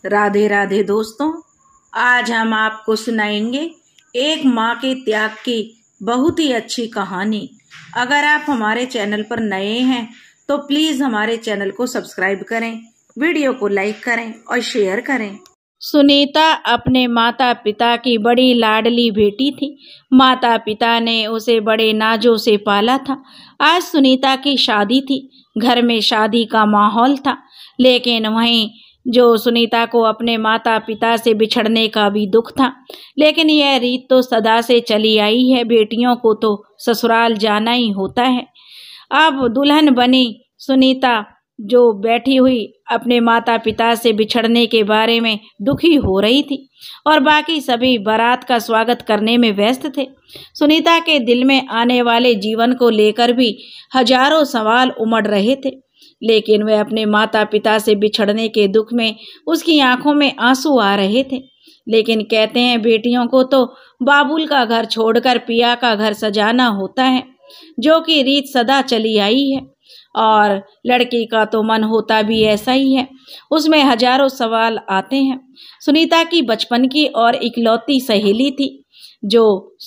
राधे राधे दोस्तों, आज हम आपको सुनाएंगे एक माँ के त्याग की बहुत ही अच्छी कहानी। अगर आप हमारे चैनल पर नए हैं तो प्लीज हमारे चैनल को सब्सक्राइब करें, वीडियो को लाइक करें और शेयर करें। सुनीता अपने माता पिता की बड़ी लाडली बेटी थी। माता पिता ने उसे बड़े नाजों से पाला था। आज सुनीता की शादी थी। घर में शादी का माहौल था, लेकिन वहीं जो सुनीता को अपने माता पिता से बिछड़ने का भी दुख था। लेकिन यह रीत तो सदा से चली आई है, बेटियों को तो ससुराल जाना ही होता है। अब दुल्हन बनी सुनीता जो बैठी हुई अपने माता पिता से बिछड़ने के बारे में दुखी हो रही थी और बाकी सभी बारात का स्वागत करने में व्यस्त थे। सुनीता के दिल में आने वाले जीवन को लेकर भी हजारों सवाल उमड़ रहे थे, लेकिन वह अपने माता पिता से बिछड़ने के दुख में उसकी आंखों में आंसू आ रहे थे। लेकिन कहते हैं बेटियों को तो बाबुल का घर छोड़कर पिया का घर सजाना होता है, जो कि रीत सदा चली आई है। और लड़की का तो मन होता भी ऐसा ही है, उसमें हजारों सवाल आते हैं। सुनीता की बचपन की और इकलौती सहेली थी जो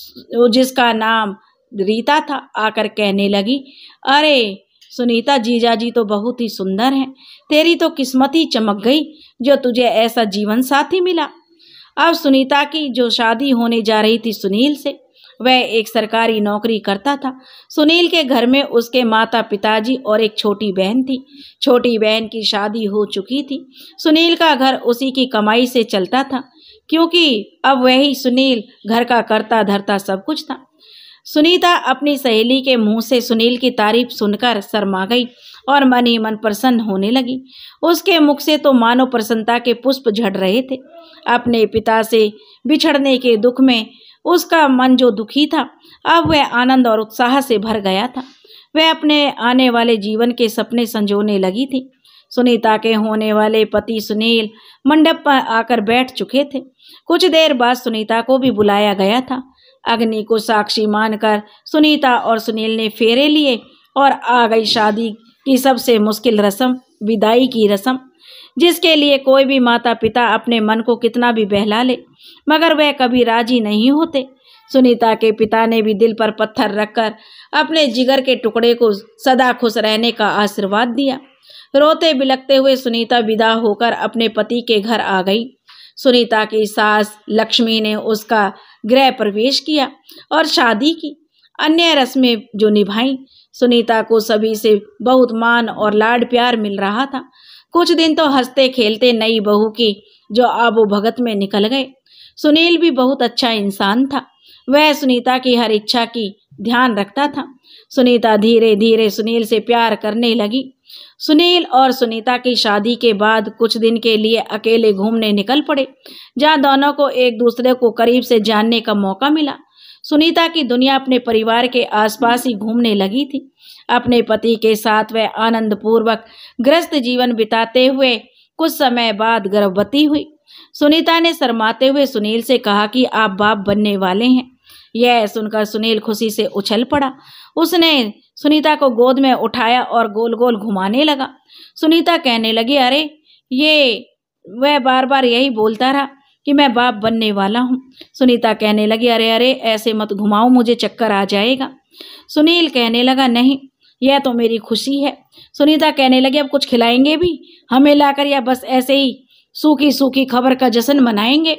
जिसका नाम रीता था, आकर कहने लगी, अरे सुनीता, जीजाजी तो बहुत ही सुंदर हैं। तेरी तो किस्मत ही चमक गई जो तुझे ऐसा जीवन साथी मिला। अब सुनीता की जो शादी होने जा रही थी सुनील से, वह एक सरकारी नौकरी करता था। सुनील के घर में उसके माता पिताजी और एक छोटी बहन थी। छोटी बहन की शादी हो चुकी थी। सुनील का घर उसी की कमाई से चलता था, क्योंकि अब वही सुनील घर का करता धरता सब कुछ था। सुनीता अपनी सहेली के मुंह से सुनील की तारीफ सुनकर शर्मा गई और मन ही मन प्रसन्न होने लगी। उसके मुख से तो मानो प्रसन्नता के पुष्प झड़ रहे थे। अपने पिता से बिछड़ने के दुख में उसका मन जो दुखी था, अब वह आनंद और उत्साह से भर गया था। वह अपने आने वाले जीवन के सपने संजोने लगी थी। सुनीता के होने वाले पति सुनील मंडप पर आकर बैठ चुके थे। कुछ देर बाद सुनीता को भी बुलाया गया था। अग्नि को साक्षी मानकर सुनीता और सुनील ने फेरे लिए और आ गई शादी की सबसे मुश्किल रस्म, विदाई की रस्म, जिसके लिए कोई भी माता पिता अपने मन को कितना भी बहला ले, मगर वह कभी राजी नहीं होते। सुनीता के पिता ने भी दिल पर पत्थर रखकर अपने जिगर के टुकड़े को सदा खुश रहने का आशीर्वाद दिया। रोते बिलखते हुए सुनीता विदा होकर अपने पति के घर आ गई। सुनीता की सास लक्ष्मी ने उसका गृह प्रवेश किया और शादी की अन्य रस्में जो निभाई। सुनीता को सभी से बहुत मान और लाड प्यार मिल रहा था। कुछ दिन तो हंसते खेलते नई बहू की जो आबो भगत में निकल गए। सुनील भी बहुत अच्छा इंसान था। वह सुनीता की हर इच्छा की ध्यान रखता था। सुनीता धीरे धीरे सुनील से प्यार करने लगी। सुनील और सुनीता की शादी के बाद कुछ दिन के लिए अकेले घूमने निकल पड़े, जहां दोनों को एक दूसरे को करीब से जानने का मौका मिला। सुनीता की दुनिया अपने परिवार के आसपास ही घूमने लगी थी। अपने पति के साथ वह आनंद पूर्वक गृहस्थ जीवन बिताते हुए कुछ समय बाद गर्भवती हुई। सुनीता ने शर्माते हुए सुनील से कहा कि आप बाप बनने वाले हैं। यह सुनकर सुनील खुशी से उछल पड़ा। उसने सुनीता को गोद में उठाया और गोल गोल घुमाने लगा। सुनीता कहने लगी, अरे ये वह बार बार यही बोलता रहा कि मैं बाप बनने वाला हूँ। सुनीता कहने लगी, अरे अरे ऐसे मत घुमाओ, मुझे चक्कर आ जाएगा। सुनील कहने लगा, नहीं, यह तो मेरी खुशी है। सुनीता कहने लगी, अब कुछ खिलाएंगे भी हमें लाकर, या बस ऐसे ही सूखी सूखी खबर का जश्न मनाएंगे?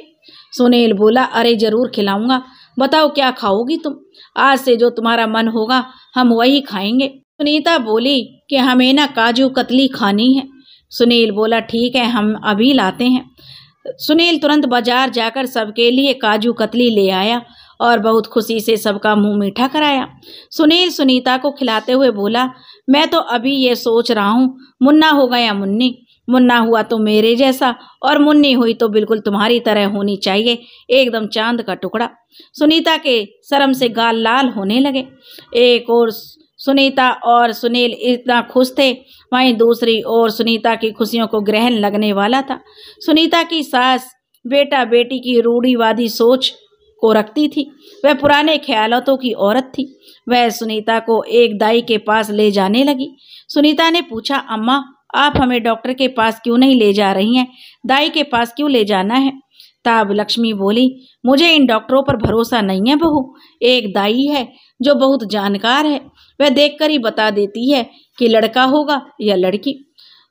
सुनील बोला, अरे जरूर खिलाऊंगा, बताओ क्या खाओगी तुम? आज से जो तुम्हारा मन होगा हम वही खाएंगे। सुनीता बोली कि हमें ना काजू कतली खानी है। सुनील बोला, ठीक है, हम अभी लाते हैं। सुनील तुरंत बाजार जाकर सबके लिए काजू कतली ले आया और बहुत खुशी से सबका मुंह मीठा कराया। सुनील सुनीता को खिलाते हुए बोला, मैं तो अभी ये सोच रहा हूँ, मुन्ना होगा या मुन्नी। मुन्ना हुआ तो मेरे जैसा और मुन्नी हुई तो बिल्कुल तुम्हारी तरह होनी चाहिए, एकदम चांद का टुकड़ा। सुनीता के शर्म से गाल लाल होने लगे। एक और सुनीता और सुनील इतना खुश थे, वहीं दूसरी ओर सुनीता की खुशियों को ग्रहण लगने वाला था। सुनीता की सास बेटा बेटी की रूढ़िवादी सोच को रखती थी। वह पुराने ख्यालों की औरत थी। वह सुनीता को एक दाई के पास ले जाने लगी। सुनीता ने पूछा, अम्मा आप हमें डॉक्टर के पास क्यों नहीं ले जा रही हैं? दाई के पास क्यों ले जाना है? तब लक्ष्मी बोली, मुझे इन डॉक्टरों पर भरोसा नहीं है बहू। एक दाई है जो बहुत जानकार है, वह देखकर ही बता देती है कि लड़का होगा या लड़की।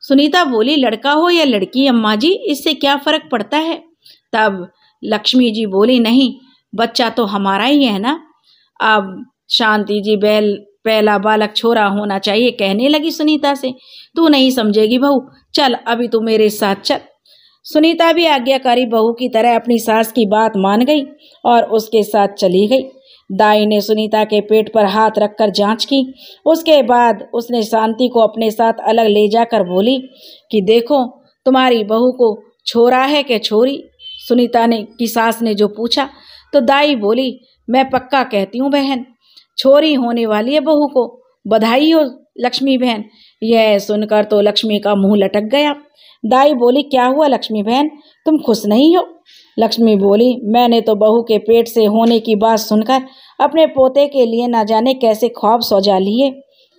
सुनीता बोली, लड़का हो या लड़की अम्मा जी, इससे क्या फर्क पड़ता है? तब लक्ष्मी जी बोली, नहीं, बच्चा तो हमारा ही है ना। अब शांति जी पहला बालक छोरा होना चाहिए कहने लगी सुनीता से। तू नहीं समझेगी बहू, चल अभी तू मेरे साथ चल। सुनीता भी आज्ञाकारी बहू की तरह अपनी सास की बात मान गई और उसके साथ चली गई। दाई ने सुनीता के पेट पर हाथ रखकर जांच की। उसके बाद उसने शांति को अपने साथ अलग ले जाकर बोली कि देखो, तुम्हारी बहू को छोरा है कि छोरी? सुनीता ने की सास ने जो पूछा तो दाई बोली, मैं पक्का कहती हूँ बहन, छोरी होने वाली है बहू को। बधाई हो लक्ष्मी बहन। यह सुनकर तो लक्ष्मी का मुंह लटक गया। दाई बोली, क्या हुआ लक्ष्मी बहन, तुम खुश नहीं हो? लक्ष्मी बोली, मैंने तो बहू के पेट से होने की बात सुनकर अपने पोते के लिए ना जाने कैसे ख्वाब सजा लिए।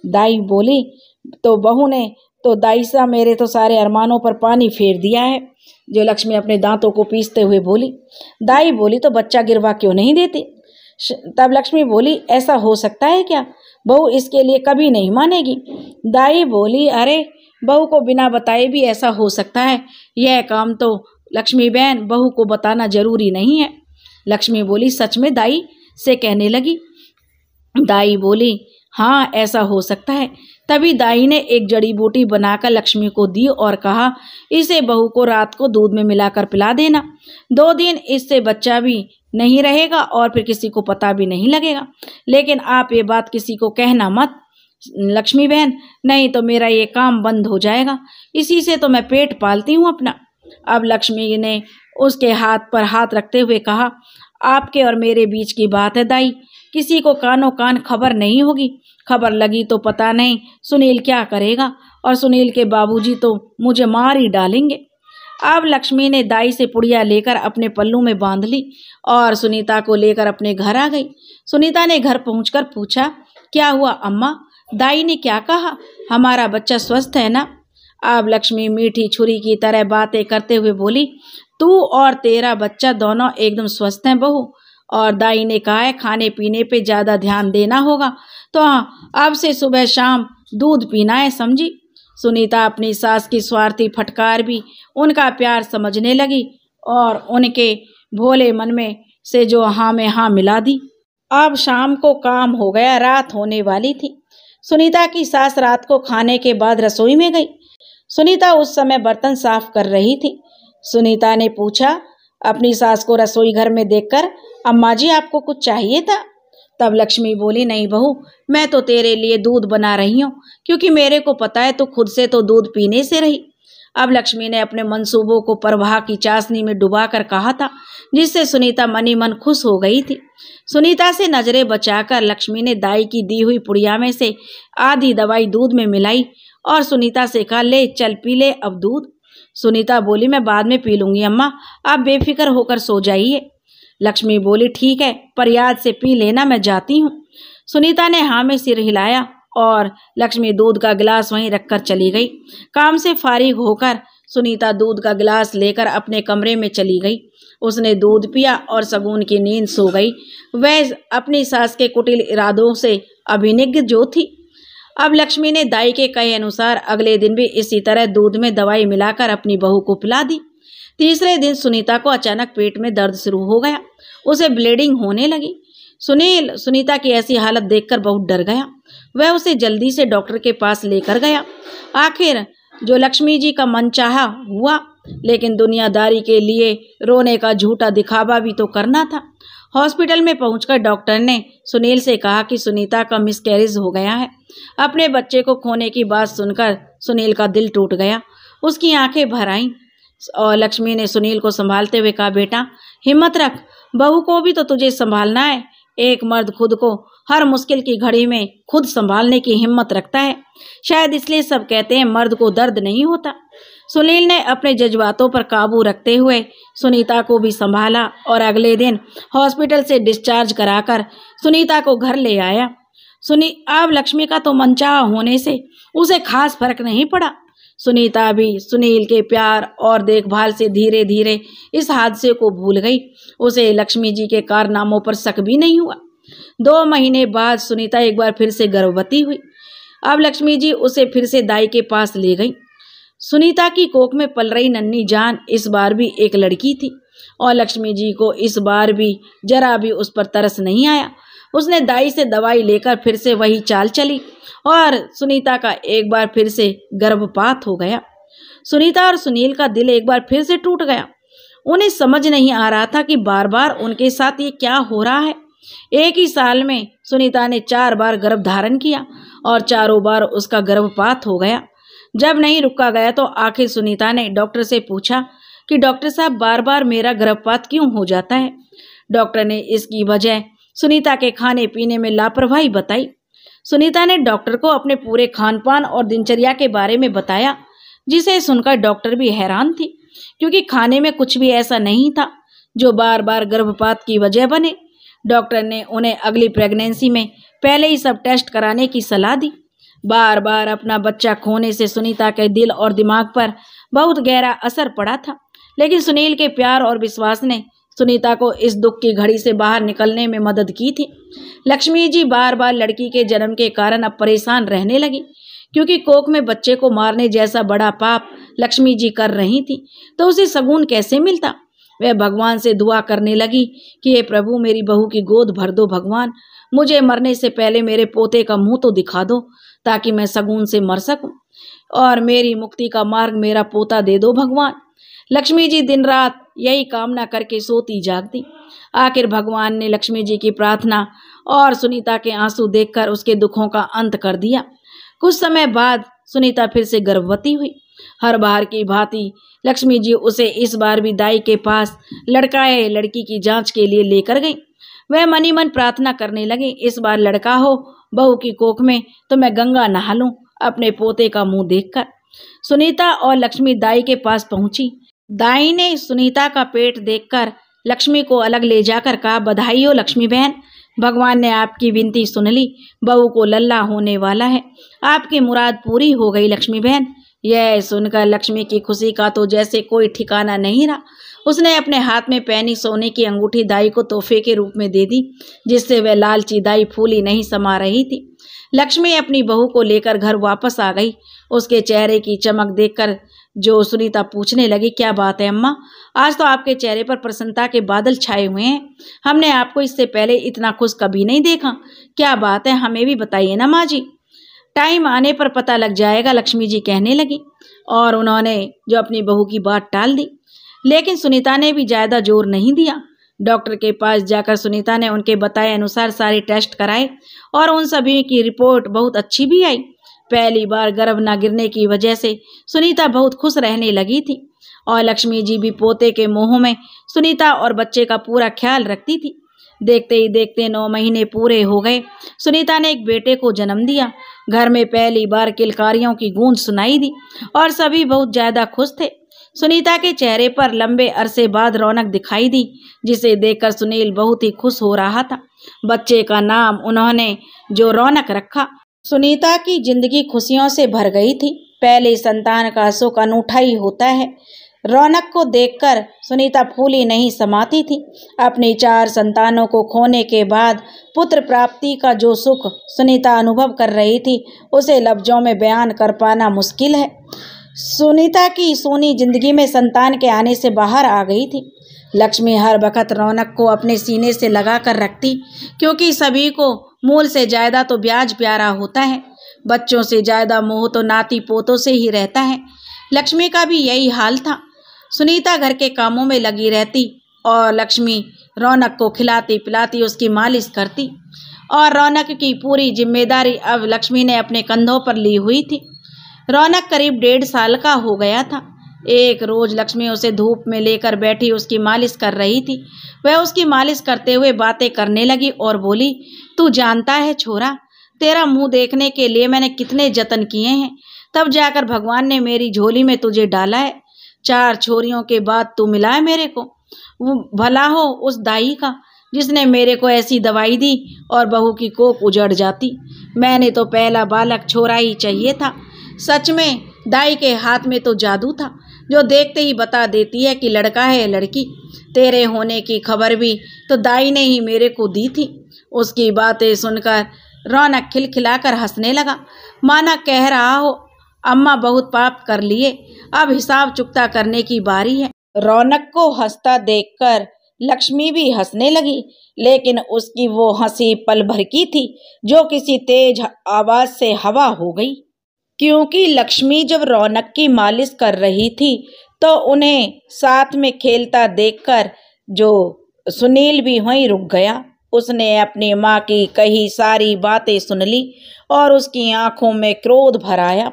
दाई बोली, तो बहू ने तो दाई सा मेरे तो सारे अरमानों पर पानी फेर दिया है। जो लक्ष्मी अपने दांतों को पीसते हुए बोली। दाई बोली, तो बच्चा गिरवा क्यों नहीं देती? तब लक्ष्मी बोली, ऐसा हो सकता है क्या? बहू इसके लिए कभी नहीं मानेगी। दाई बोली, अरे बहू को बिना बताए भी ऐसा हो सकता है। यह काम तो लक्ष्मी बहन बहू को बताना जरूरी नहीं है। लक्ष्मी बोली, सच में दाई से कहने लगी। दाई बोली, हाँ ऐसा हो सकता है। तभी दाई ने एक जड़ी बूटी बनाकर लक्ष्मी को दी और कहा, इसे बहू को रात को दूध में मिलाकर पिला देना। 2 दिन इससे बच्चा भी नहीं रहेगा और फिर किसी को पता भी नहीं लगेगा। लेकिन आप ये बात किसी को कहना मत लक्ष्मी बहन, नहीं तो मेरा ये काम बंद हो जाएगा। इसी से तो मैं पेट पालती हूँ अपना। अब लक्ष्मी ने उसके हाथ पर हाथ रखते हुए कहा, आपके और मेरे बीच की बात है दाई, किसी को कानों कान खबर नहीं होगी। खबर लगी तो पता नहीं सुनील क्या करेगा, और सुनील के बाबूजी तो मुझे मार ही डालेंगे। अब लक्ष्मी ने दाई से पुड़िया लेकर अपने पल्लू में बांध ली और सुनीता को लेकर अपने घर आ गई। सुनीता ने घर पहुंचकर पूछा, क्या हुआ अम्मा, दाई ने क्या कहा? हमारा बच्चा स्वस्थ है ना? अब लक्ष्मी मीठी छुरी की तरह बातें करते हुए बोली, तू और तेरा बच्चा दोनों एकदम स्वस्थ हैं बहू। और दाई ने कहा है खाने पीने पे ज़्यादा ध्यान देना होगा, तो हाँ, अब से सुबह शाम दूध पीना है, समझी? सुनीता अपनी सास की स्वार्थी फटकार भी उनका प्यार समझने लगी और उनके भोले मन में से जो हाँ में हाँ मिला दी। अब शाम को काम हो गया, रात होने वाली थी। सुनीता की सास रात को खाने के बाद रसोई में गई। सुनीता उस समय बर्तन साफ कर रही थी। सुनीता ने पूछा अपनी सास को रसोई घर में देखकर, अम्मा जी आपको कुछ चाहिए था? तब लक्ष्मी बोली, नहीं बहू, मैं तो तेरे लिए दूध बना रही हूँ, क्योंकि मेरे को पता है तो खुद से तो दूध पीने से रही। अब लक्ष्मी ने अपने मंसूबों को प्रवाह की चाशनी में डुबाकर कहा था, जिससे सुनीता मनी मन खुश हो गई थी। सुनीता से नजरें बचाकर लक्ष्मी ने दाई की दी हुई पुड़िया में से आधी दवाई दूध में मिलाई और सुनीता से कहा, ले चल पी ले अब दूध। सुनीता बोली, मैं बाद में पी लूंगी अम्मा, आप बेफिक्र होकर सो जाइए। लक्ष्मी बोली, ठीक है, पर याद से पी लेना, मैं जाती हूँ। सुनीता ने हाँ में सिर हिलाया और लक्ष्मी दूध का गिलास वहीं रखकर चली गई। काम से फारिग होकर सुनीता दूध का गिलास लेकर अपने कमरे में चली गई। उसने दूध पिया और सगुन की नींद सो गई। वह अपनी सास के कुटिल इरादों से अभिनिज्ञ जो थी। अब लक्ष्मी ने दाई के कहे अनुसार अगले दिन भी इसी तरह दूध में दवाई मिलाकर अपनी बहू को पिला दी। तीसरे दिन सुनीता को अचानक पेट में दर्द शुरू हो गया, उसे ब्लीडिंग होने लगी। सुनील सुनीता की ऐसी हालत देखकर बहुत डर गया। वह उसे जल्दी से डॉक्टर के पास लेकर गया। आखिर जो लक्ष्मी जी का मन चाहा हुआ, लेकिन दुनियादारी के लिए रोने का झूठा दिखावा भी तो करना था। हॉस्पिटल में पहुंचकर डॉक्टर ने सुनील से कहा कि सुनीता का मिसकैरेज हो गया है। अपने बच्चे को खोने की बात सुनकर सुनील का दिल टूट गया, उसकी आंखें भर आईं। और लक्ष्मी ने सुनील को संभालते हुए कहा, बेटा हिम्मत रख, बहू को भी तो तुझे संभालना है। एक मर्द खुद को हर मुश्किल की घड़ी में खुद संभालने की हिम्मत रखता है। शायद इसलिए सब कहते हैं मर्द को दर्द नहीं होता। सुनील ने अपने जज्बातों पर काबू रखते हुए सुनीता को भी संभाला और अगले दिन हॉस्पिटल से डिस्चार्ज कराकर सुनीता को घर ले आया। अब लक्ष्मी का तो मनचाहा होने से उसे खास फर्क नहीं पड़ा। सुनीता भी सुनील के प्यार और देखभाल से धीरे धीरे इस हादसे को भूल गई। उसे लक्ष्मी जी के कारनामों पर शक भी नहीं हुआ। 2 महीने बाद सुनीता एक बार फिर से गर्भवती हुई। अब लक्ष्मी जी उसे फिर से दाई के पास ले गई। सुनीता की कोख में पल रही नन्ही जान इस बार भी एक लड़की थी और लक्ष्मी जी को इस बार भी जरा भी उस पर तरस नहीं आया। उसने दाई से दवाई लेकर फिर से वही चाल चली और सुनीता का एक बार फिर से गर्भपात हो गया। सुनीता और सुनील का दिल एक बार फिर से टूट गया। उन्हें समझ नहीं आ रहा था कि बार बार उनके साथ ये क्या हो रहा है। एक ही साल में सुनीता ने 4 बार गर्भ धारण किया और चारों बार उसका गर्भपात हो गया। जब नहीं रुका गया तो आखिर सुनीता ने डॉक्टर से पूछा कि डॉक्टर साहब बार बार मेरा गर्भपात क्यों हो जाता है। डॉक्टर ने इसकी वजह सुनीता के खाने पीने में लापरवाही बताई। सुनीता ने डॉक्टर को अपने पूरे खान पान और दिनचर्या के बारे में बताया, जिसे सुनकर डॉक्टर भी हैरान थी, क्योंकि खाने में कुछ भी ऐसा नहीं था जो बार बार गर्भपात की वजह बने। डॉक्टर ने उन्हें अगली प्रेगनेंसी में पहले ही सब टेस्ट कराने की सलाह दी। बार बार अपना बच्चा खोने से सुनीता के दिल और दिमाग पर बहुत गहरा असर पड़ा था, लेकिन सुनील के प्यार और विश्वास ने सुनीता को इस दुख की घड़ी से बाहर निकलने में मदद की थी। लक्ष्मी जी बार बार लड़की के जन्म के कारण अब परेशान रहने लगी, क्योंकि कोख में बच्चे को मारने जैसा बड़ा पाप लक्ष्मी जी कर रही थी, तो उसे सगुन कैसे मिलता। वह भगवान से दुआ करने लगी कि हे प्रभु, मेरी बहू की गोद भर दो भगवान, मुझे मरने से पहले मेरे पोते का मुंह तो दिखा दो ताकि मैं सगुन से मर सकूं, और मेरी मुक्ति का मार्ग मेरा पोता दे दो भगवान। लक्ष्मी जी दिन रात यही कामना करके सोती जागती। आखिर भगवान ने लक्ष्मी जी की प्रार्थना और सुनीता के आंसू देखकर उसके दुखों का अंत कर दिया। कुछ समय बाद सुनीता फिर से गर्भवती हुई। हर बार की भांति लक्ष्मी जी उसे इस बार भी दाई के पास लड़काए लड़की की जांच के लिए लेकर गई। वह मनी मन प्रार्थना करने लगी, इस बार लड़का हो बहू की कोख में तो मैं गंगा नहा लूं अपने पोते का मुंह देखकर। सुनीता और लक्ष्मी दाई के पास पहुंची। दाई ने सुनीता का पेट देखकर लक्ष्मी को अलग ले जाकर कहा, बधाई हो लक्ष्मी बहन, भगवान ने आपकी विनती सुन ली, बहू को लल्ला होने वाला है, आपकी मुराद पूरी हो गई लक्ष्मी बहन। यह सुनकर लक्ष्मी की खुशी का तो जैसे कोई ठिकाना नहीं रहा। उसने अपने हाथ में पहनी सोने की अंगूठी दाई को तोहफे के रूप में दे दी, जिससे वह लालची दाई फूली नहीं समा रही थी। लक्ष्मी अपनी बहू को लेकर घर वापस आ गई। उसके चेहरे की चमक देखकर जो सुनीता पूछने लगी, क्या बात है अम्मा, आज तो आपके चेहरे पर प्रसन्नता के बादल छाए हुए हैं, हमने आपको इससे पहले इतना खुश कभी नहीं देखा, क्या बात है, हमें भी बताइए ना माँ जी। टाइम आने पर पता लग जाएगा, लक्ष्मी जी कहने लगी, और उन्होंने जो अपनी बहू की बात टाल दी। लेकिन सुनीता ने भी ज़्यादा जोर नहीं दिया। डॉक्टर के पास जाकर सुनीता ने उनके बताए अनुसार सारे टेस्ट कराए और उन सभी की रिपोर्ट बहुत अच्छी भी आई। पहली बार गर्भ न गिरने की वजह से सुनीता बहुत खुश रहने लगी थी और लक्ष्मी जी भी पोते के मोह में सुनीता और बच्चे का पूरा ख्याल रखती थी। देखते ही देखते 9 महीने पूरे हो गए। सुनीता ने एक बेटे को जन्म दिया। घर में पहली बार किलकारियों की गूंज सुनाई दी और सभी बहुत ज़्यादा खुश थे। सुनीता के चेहरे पर लंबे अरसे बाद रौनक दिखाई दी, जिसे देखकर सुनील बहुत ही खुश हो रहा था। बच्चे का नाम उन्होंने जो रौनक रखा। सुनीता की जिंदगी खुशियों से भर गई थी। पहले संतान का सुख अनूठा ही होता है। रौनक को देखकर सुनीता फूली नहीं समाती थी। अपनी 4 संतानों को खोने के बाद पुत्र प्राप्ति का जो सुख सुनीता अनुभव कर रही थी, उसे लफ्जों में बयान कर पाना मुश्किल है। सुनीता की सोनी जिंदगी में संतान के आने से बाहर आ गई थी। लक्ष्मी हर वक्त रौनक को अपने सीने से लगा कर रखती, क्योंकि सभी को मूल से ज़्यादा तो ब्याज प्यारा होता है। बच्चों से ज़्यादा मोह तो नाती पोतों से ही रहता है। लक्ष्मी का भी यही हाल था। सुनीता घर के कामों में लगी रहती और लक्ष्मी रौनक को खिलाती पिलाती उसकी मालिश करती, और रौनक की पूरी जिम्मेदारी अब लक्ष्मी ने अपने कंधों पर ली हुई थी। रौनक करीब 1.5 साल का हो गया था। एक रोज लक्ष्मी उसे धूप में लेकर बैठी उसकी मालिश कर रही थी। वह उसकी मालिश करते हुए बातें करने लगी और बोली, तू जानता है छोरा, तेरा मुंह देखने के लिए मैंने कितने जतन किए हैं, तब जाकर भगवान ने मेरी झोली में तुझे डाला है। 4 छोरियों के बाद तू मिला है मेरे को। वो भला हो उस दाई का जिसने मेरे को ऐसी दवाई दी और बहू की कोख उजड़ जाती। मैंने तो पहला बालक छोरा ही चाहिए था। सच में दाई के हाथ में तो जादू था जो देखते ही बता देती है कि लड़का है या लड़की। तेरे होने की खबर भी तो दाई ने ही मेरे को दी थी। उसकी बातें सुनकर रौनक खिलखिलाकर हंसने लगा, माना कह रहा हो अम्मा बहुत पाप कर लिए, अब हिसाब चुकता करने की बारी है। रौनक को हंसता देखकर लक्ष्मी भी हंसने लगी, लेकिन उसकी वो हंसी पल भर की थी जो किसी तेज आवाज से हवा हो गई। क्योंकि लक्ष्मी जब रौनक की मालिश कर रही थी तो उन्हें साथ में खेलता देखकर जो सुनील भी वहीं रुक गया। उसने अपनी माँ की कही सारी बातें सुन ली और उसकी आंखों में क्रोध भर आया।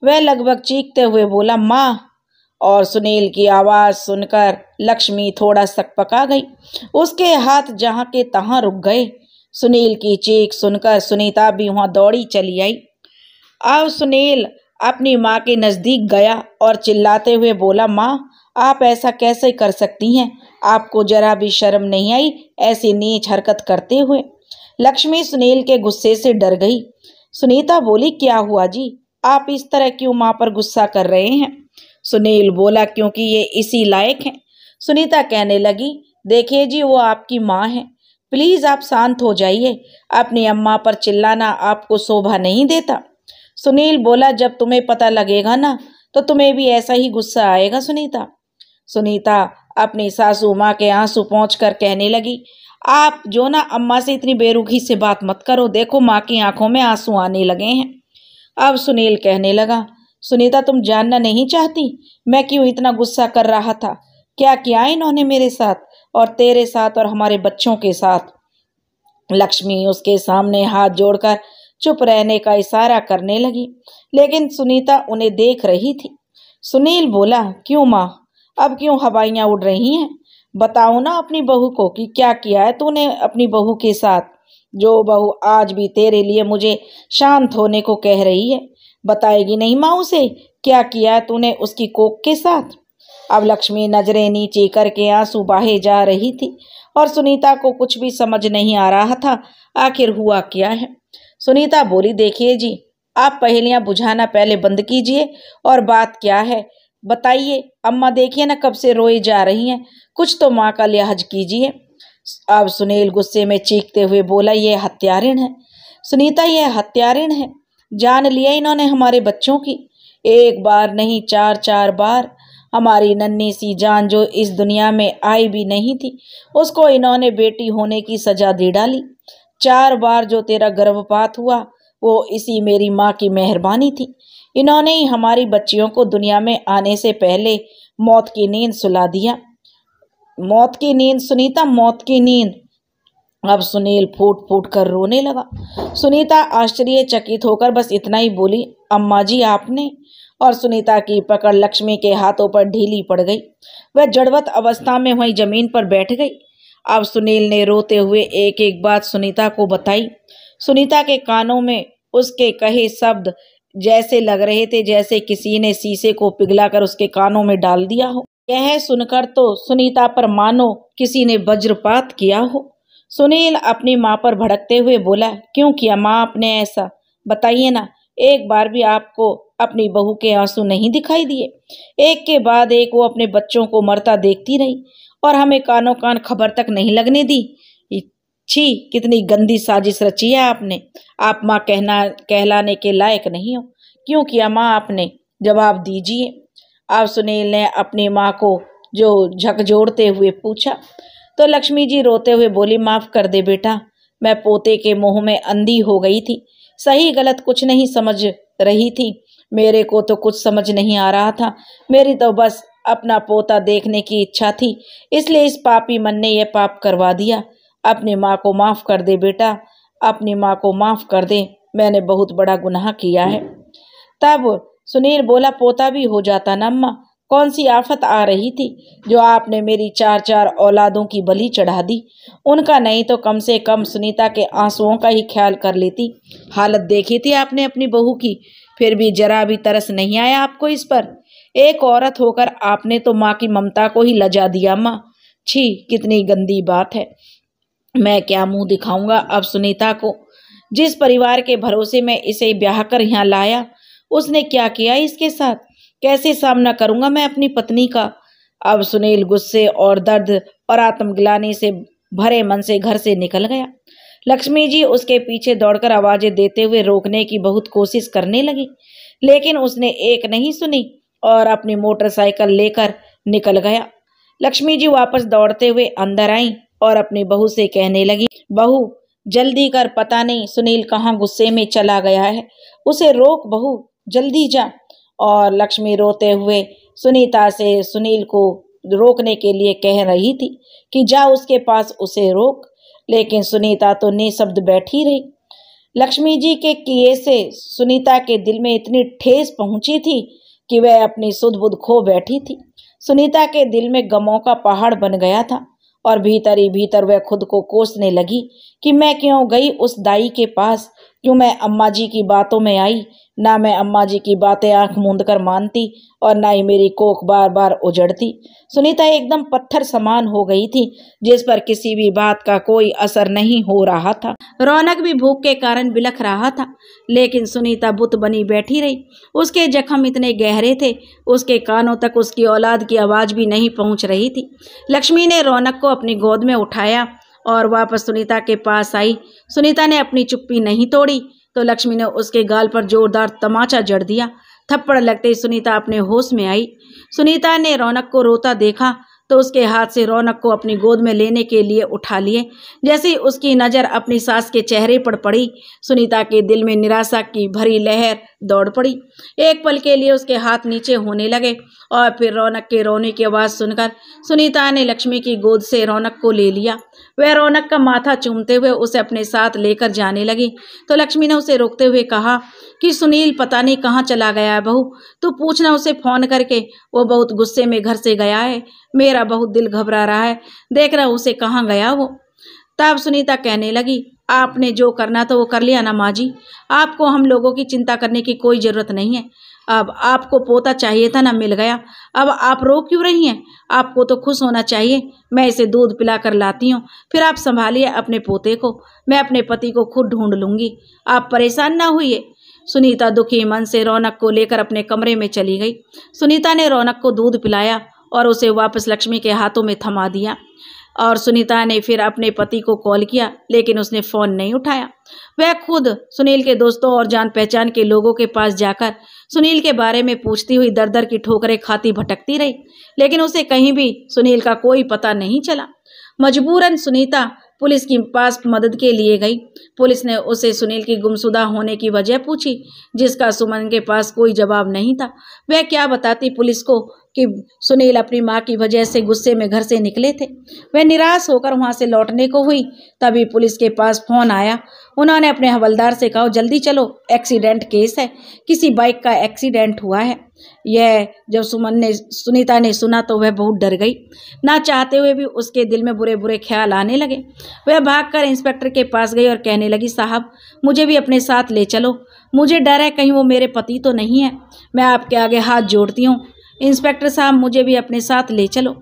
वह लगभग चीखते हुए बोला, माँ। और सुनील की आवाज सुनकर लक्ष्मी थोड़ा सकपका गई। उसके हाथ जहां के तहां रुक गए। सुनील की चीख सुनकर सुनीता भी वहां दौड़ी चली आई। अब सुनील अपनी माँ के नजदीक गया और चिल्लाते हुए बोला, माँ आप ऐसा कैसे कर सकती हैं? आपको जरा भी शर्म नहीं आई ऐसी नीच हरकत करते हुए? लक्ष्मी सुनील के गुस्से से डर गई। सुनीता बोली, क्या हुआ जी, आप इस तरह क्यों माँ पर गुस्सा कर रहे हैं? सुनील बोला, क्योंकि ये इसी लायक हैं। सुनीता कहने लगी, देखिए जी वो आपकी माँ है, प्लीज आप शांत हो जाइए, अपनी अम्मा पर चिल्लाना आपको शोभा नहीं देता। सुनील बोला, जब तुम्हें पता लगेगा ना तो तुम्हें भी ऐसा ही गुस्सा आएगा सुनीता। सुनीता अपनी सासू माँ के आंसू पोंछकर कहने लगी, आप जो ना अम्मा से इतनी बेरुखी से बात मत करो, देखो माँ की आंखों में आंसू आने लगे हैं। अब सुनील कहने लगा, सुनीता तुम जानना नहीं चाहती मैं क्यों इतना गुस्सा कर रहा था? क्या किया इन्होंने मेरे साथ और तेरे साथ और हमारे बच्चों के साथ? लक्ष्मी उसके सामने हाथ जोड़कर चुप रहने का इशारा करने लगी, लेकिन सुनीता उन्हें देख रही थी। सुनील बोला, क्यों माँ, अब क्यों हवाइयाँ उड़ रही हैं? बताओ ना अपनी बहू को कि क्या किया है तूने अपनी बहू के साथ, जो बहू आज भी तेरे लिए मुझे शांत होने को कह रही है। बताएगी नहीं माँ उसे क्या किया है तूने उसकी कोक के साथ? अब लक्ष्मी नजरें नीचे करके आंसू बहाए जा रही थी और सुनीता को कुछ भी समझ नहीं आ रहा था आखिर हुआ क्या है। सुनीता बोली, देखिए जी आप पहेलियां बुझाना पहले बंद कीजिए और बात क्या है बताइए। अम्मा देखिए ना कब से रोई जा रही हैं, कुछ तो माँ का लिहाज कीजिए। अब सुनील गुस्से में चीखते हुए बोला, ये हत्यारिन है सुनीता, ये हत्यारिन है, जान लिया इन्होंने हमारे बच्चों की, एक बार नहीं चार चार बार। हमारी नन्ही सी जान जो इस दुनिया में आई भी नहीं थी उसको इन्होंने बेटी होने की सजा दे डाली। 4 बार जो तेरा गर्भपात हुआ वो इसी मेरी माँ की मेहरबानी थी। इन्होंने ही हमारी बच्चियों को दुनिया में आने से पहले मौत की नींद सुला दिया। मौत की नींद सुनीता, मौत की नींद। अब सुनील फूट फूट कर रोने लगा। सुनीता आश्चर्यचकित होकर बस इतना ही बोली, अम्मा जी आपने? और सुनीता की पकड़ लक्ष्मी के हाथों पर ढीली पड़ गई। वह जड़वत अवस्था में वहीं जमीन पर बैठ गई। अब सुनील ने रोते हुए एक एक बात सुनीता को बताई। सुनीता के कानों में उसके कहे शब्द जैसे लग रहे थे जैसे किसी ने शीशे को पिघलाकर उसके कानों में डाल दिया हो। यह सुनकर तो सुनीता पर मानो किसी ने वज्रपात किया हो। सुनील अपनी माँ पर भड़कते हुए बोला, क्यों किया माँ आपने ऐसा? बताइए ना, एक बार भी आपको अपनी बहू के आंसू नहीं दिखाई दिए? एक के बाद एक वो अपने बच्चों को मरता देखती रही और हमें कानों कान खबर तक नहीं लगने दी। छी, कितनी गंदी साजिश रची है आपने। आप माँ कहलाने के लायक नहीं हो। क्यों किया माँ आपने? जवाब दीजिए। अब सुनील ने अपनी माँ को जो झकझोरते हुए पूछा तो लक्ष्मी जी रोते हुए बोली, माफ कर दे बेटा, मैं पोते के मुंह में अंधी हो गई थी, सही गलत कुछ नहीं समझ रही थी। मेरे को तो कुछ समझ नहीं आ रहा था, मेरी तो बस अपना पोता देखने की इच्छा थी, इसलिए इस पापी मन ने यह पाप करवा दिया। अपनी माँ को माफ कर दे बेटा, अपनी माँ को माफ कर दे, मैंने बहुत बड़ा गुनाह किया है। तब सुनील बोला, पोता भी हो जाता ना अम्मा, कौन सी आफत आ रही थी जो आपने मेरी 4 औलादों की बलि चढ़ा दी। उनका नहीं तो कम से कम सुनीता के आंसुओं का ही ख्याल कर लेती। हालत देखी थी आपने अपनी बहू की, फिर भी जरा भी तरस नहीं आया आपको इस पर। एक औरत होकर आपने तो माँ की ममता को ही लजा दिया माँ। छी, कितनी गंदी बात है। मैं क्या मुंह दिखाऊंगा अब सुनीता को। जिस परिवार के भरोसे में इसे ब्याह कर यहाँ लाया उसने क्या किया इसके साथ? कैसे सामना करूंगा मैं अपनी पत्नी का? अब सुनील गुस्से और दर्द और आत्मग्लानि से भरे मन से घर से निकल गया। लक्ष्मी जी उसके पीछे दौड़कर आवाजें देते हुए रोकने की बहुत कोशिश करने लगी, लेकिन उसने एक नहीं सुनी और अपनी मोटरसाइकिल लेकर निकल गया। लक्ष्मी जी वापस दौड़ते हुए अंदर आई और अपनी बहू से कहने लगी, बहू जल्दी कर, पता नहीं सुनील कहाँ गुस्से में चला गया है, उसे रोक बहू, जल्दी जा। और लक्ष्मी रोते हुए सुनीता से सुनील को रोकने के लिए कह रही थी कि जा उसके पास, उसे रोक, लेकिन सुनीता तो निशब्द बैठी रही। लक्ष्मी जी के किए से सुनीता के दिल में इतनी ठेस पहुंची थी कि वह अपनी सुध बुध खो बैठी थी। सुनीता के दिल में गमों का पहाड़ बन गया था और भीतर ही भीतर वह खुद को कोसने लगी कि मैं क्यों गई उस दाई के पास, क्यों मैं अम्मा जी की बातों में आई। ना मैं अम्मा जी की बातें आंख मूंद कर मानती और ना ही मेरी कोख बार बार उजड़ती। सुनीता एकदम पत्थर समान हो गई थी, जिस पर किसी भी बात का कोई असर नहीं हो रहा था। रौनक भी भूख के कारण बिलख रहा था, लेकिन सुनीता बुत बनी बैठी रही। उसके जख्म इतने गहरे थे, उसके कानों तक उसकी औलाद की आवाज भी नहीं पहुंच रही थी। लक्ष्मी ने रौनक को अपनी गोद में उठाया और वापस सुनीता के पास आई। सुनीता ने अपनी चुप्पी नहीं तोड़ी तो लक्ष्मी ने उसके गाल पर जोरदार तमाचा जड़ दिया। थप्पड़ लगते ही सुनीता अपने होश में आई। सुनीता ने रौनक को रोता देखा तो उसके हाथ से रौनक को अपनी गोद में लेने के लिए उठा लिए। जैसे ही उसकी नज़र अपनी सास के चेहरे पर पड़ी, सुनीता के दिल में निराशा की भरी लहर दौड़ पड़ी। एक पल के लिए उसके हाथ नीचे होने लगे और फिर रौनक के रोने की आवाज़ सुनकर सुनीता ने लक्ष्मी की गोद से रौनक को ले लिया। वह रौनक का माथा चूमते हुए उसे अपने साथ लेकर जाने लगी तो लक्ष्मी ने उसे रोकते हुए कहा कि सुनील पता नहीं कहाँ चला गया है बहू, तू पूछना उसे फ़ोन करके, वो बहुत गुस्से में घर से गया है, मेरा बहुत दिल घबरा रहा है, देख रहा उसे कहाँ गया वो। तब सुनीता कहने लगी, आपने जो करना था वो कर लिया ना माँ जी, आपको हम लोगों की चिंता करने की कोई ज़रूरत नहीं है। अब आपको पोता चाहिए था ना, मिल गया, अब आप रो क्यों रही हैं? आपको तो खुश होना चाहिए। मैं इसे दूध पिला कर लाती हूँ, फिर आप संभालिए अपने पोते को, मैं अपने पति को खुद ढूंढ लूँगी, आप परेशान ना होइए। सुनीता दुखी मन से रौनक को लेकर अपने कमरे में चली गई। सुनीता ने रौनक को दूध पिलाया और उसे वापस लक्ष्मी के हाथों में थमा दिया और सुनीता ने फिर अपने पति को कॉल किया, लेकिन उसने फ़ोन नहीं उठाया। वह खुद सुनील के दोस्तों और जान पहचान के लोगों के पास जाकर सुनील के बारे में पूछती हुई दर दर की ठोकरें खाती भटकती रही, लेकिन उसे कहीं भी सुनील का कोई पता नहीं चला। मजबूरन सुनीता पुलिस के पास मदद के लिए गई। पुलिस ने उसे सुनील की गुमशुदा होने की वजह पूछी, जिसका सुमन के पास कोई जवाब नहीं था। वह क्या बताती पुलिस को कि सुनील अपनी माँ की वजह से गुस्से में घर से निकले थे। वह निराश होकर वहाँ से लौटने को हुई, तभी पुलिस के पास फ़ोन आया। उन्होंने अपने हवलदार से कहा, जल्दी चलो, एक्सीडेंट केस है, किसी बाइक का एक्सीडेंट हुआ है। यह जब सुनीता ने सुना तो वह बहुत डर गई। ना चाहते हुए भी उसके दिल में बुरे बुरे ख्याल आने लगे। वह भागकर इंस्पेक्टर के पास गई और कहने लगी, साहब मुझे भी अपने साथ ले चलो, मुझे डर है कहीं वो मेरे पति तो नहीं है, मैं आपके आगे हाथ जोड़ती हूँ, इंस्पेक्टर साहब मुझे भी अपने साथ ले चलो।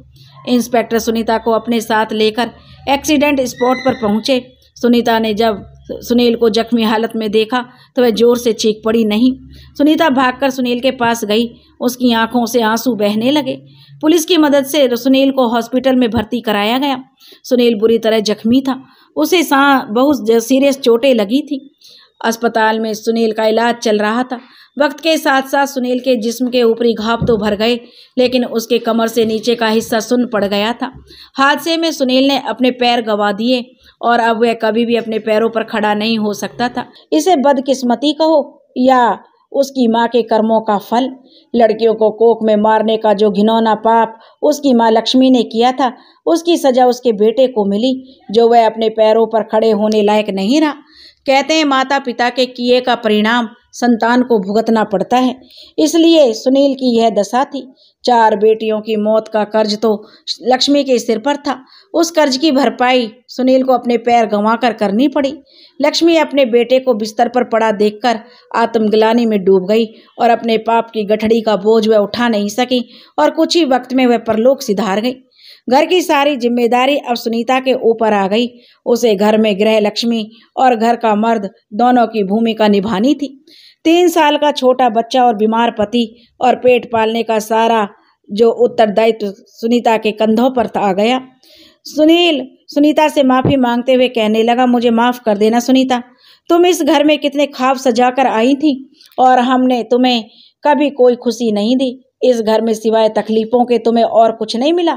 इंस्पेक्टर सुनीता को अपने साथ लेकर एक्सीडेंट स्पॉट पर पहुँचे। सुनीता ने जब सुनील को जख्मी हालत में देखा तो वह जोर से चीख पड़ी। नहीं, सुनीता भागकर सुनील के पास गई, उसकी आंखों से आंसू बहने लगे। पुलिस की मदद से सुनील को हॉस्पिटल में भर्ती कराया गया। सुनील बुरी तरह जख्मी था, उसे बहुत सीरियस चोटें लगी थी। अस्पताल में सुनील का इलाज चल रहा था। वक्त के साथ साथ सुनील के जिस्म के ऊपरी घाव तो भर गए, लेकिन उसके कमर से नीचे का हिस्सा सुन्न पड़ गया था। हादसे में सुनील ने अपने पैर गंवा दिए और अब वह कभी भी अपने पैरों पर खड़ा नहीं हो सकता था। इसे बदकिस्मती कहो या उसकी माँ के कर्मों का फल। लड़कियों को कोख में मारने का जो घिनौना पाप उसकी माँ लक्ष्मी ने किया था, उसकी सजा उसके बेटे को मिली, जो वह अपने पैरों पर खड़े होने लायक नहीं रहा। कहते हैं माता पिता के किए का परिणाम संतान को भुगतना पड़ता है, इसलिए सुनील की यह दशा थी। 4 बेटियों की मौत का कर्ज तो लक्ष्मी के सिर पर था। उस कर्ज की भरपाई सुनील को अपने पैर गंवाकर करनी पड़ी। लक्ष्मी अपने बेटे को बिस्तर पर पड़ा देखकर आत्मग्लानि में डूब गई और अपने पाप की गठड़ी का बोझ वह उठा नहीं सकी और कुछ ही वक्त में वह परलोक सिधार गई। घर की सारी जिम्मेदारी अब सुनीता के ऊपर आ गई। उसे घर में गृह लक्ष्मी और घर का मर्द दोनों की भूमिका निभानी थी। 3 साल का छोटा बच्चा और बीमार पति और पेट पालने का सारा जो उत्तरदायित्व सुनीता के कंधों पर आ गया। सुनील सुनीता से माफी मांगते हुए कहने लगा, मुझे माफ कर देना सुनीता, तुम इस घर में कितने ख्वाब सजाकर आई थी और हमने तुम्हें कभी कोई खुशी नहीं दी। इस घर में सिवाय तकलीफों के तुम्हें और कुछ नहीं मिला।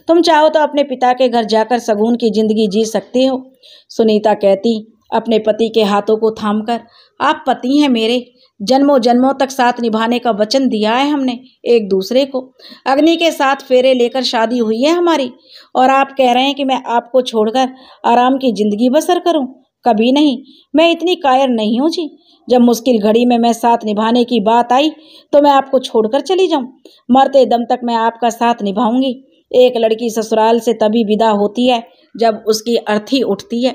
तुम चाहो तो अपने पिता के घर जाकर सगुन की जिंदगी जी सकते हो। सुनीता कहती अपने पति के हाथों को थामकर, आप पति हैं मेरे, जन्मों जन्मों तक साथ निभाने का वचन दिया है हमने एक दूसरे को। अग्नि के साथ फेरे लेकर शादी हुई है हमारी, और आप कह रहे हैं कि मैं आपको छोड़कर आराम की जिंदगी बसर करूं? कभी नहीं, मैं इतनी कायर नहीं हूं जी। जब मुश्किल घड़ी में मैं साथ निभाने की बात आई तो मैं आपको छोड़कर चली जाऊं? मरते दम तक मैं आपका साथ निभाऊंगी। एक लड़की ससुराल से तभी विदा होती है जब उसकी अर्थी उठती है।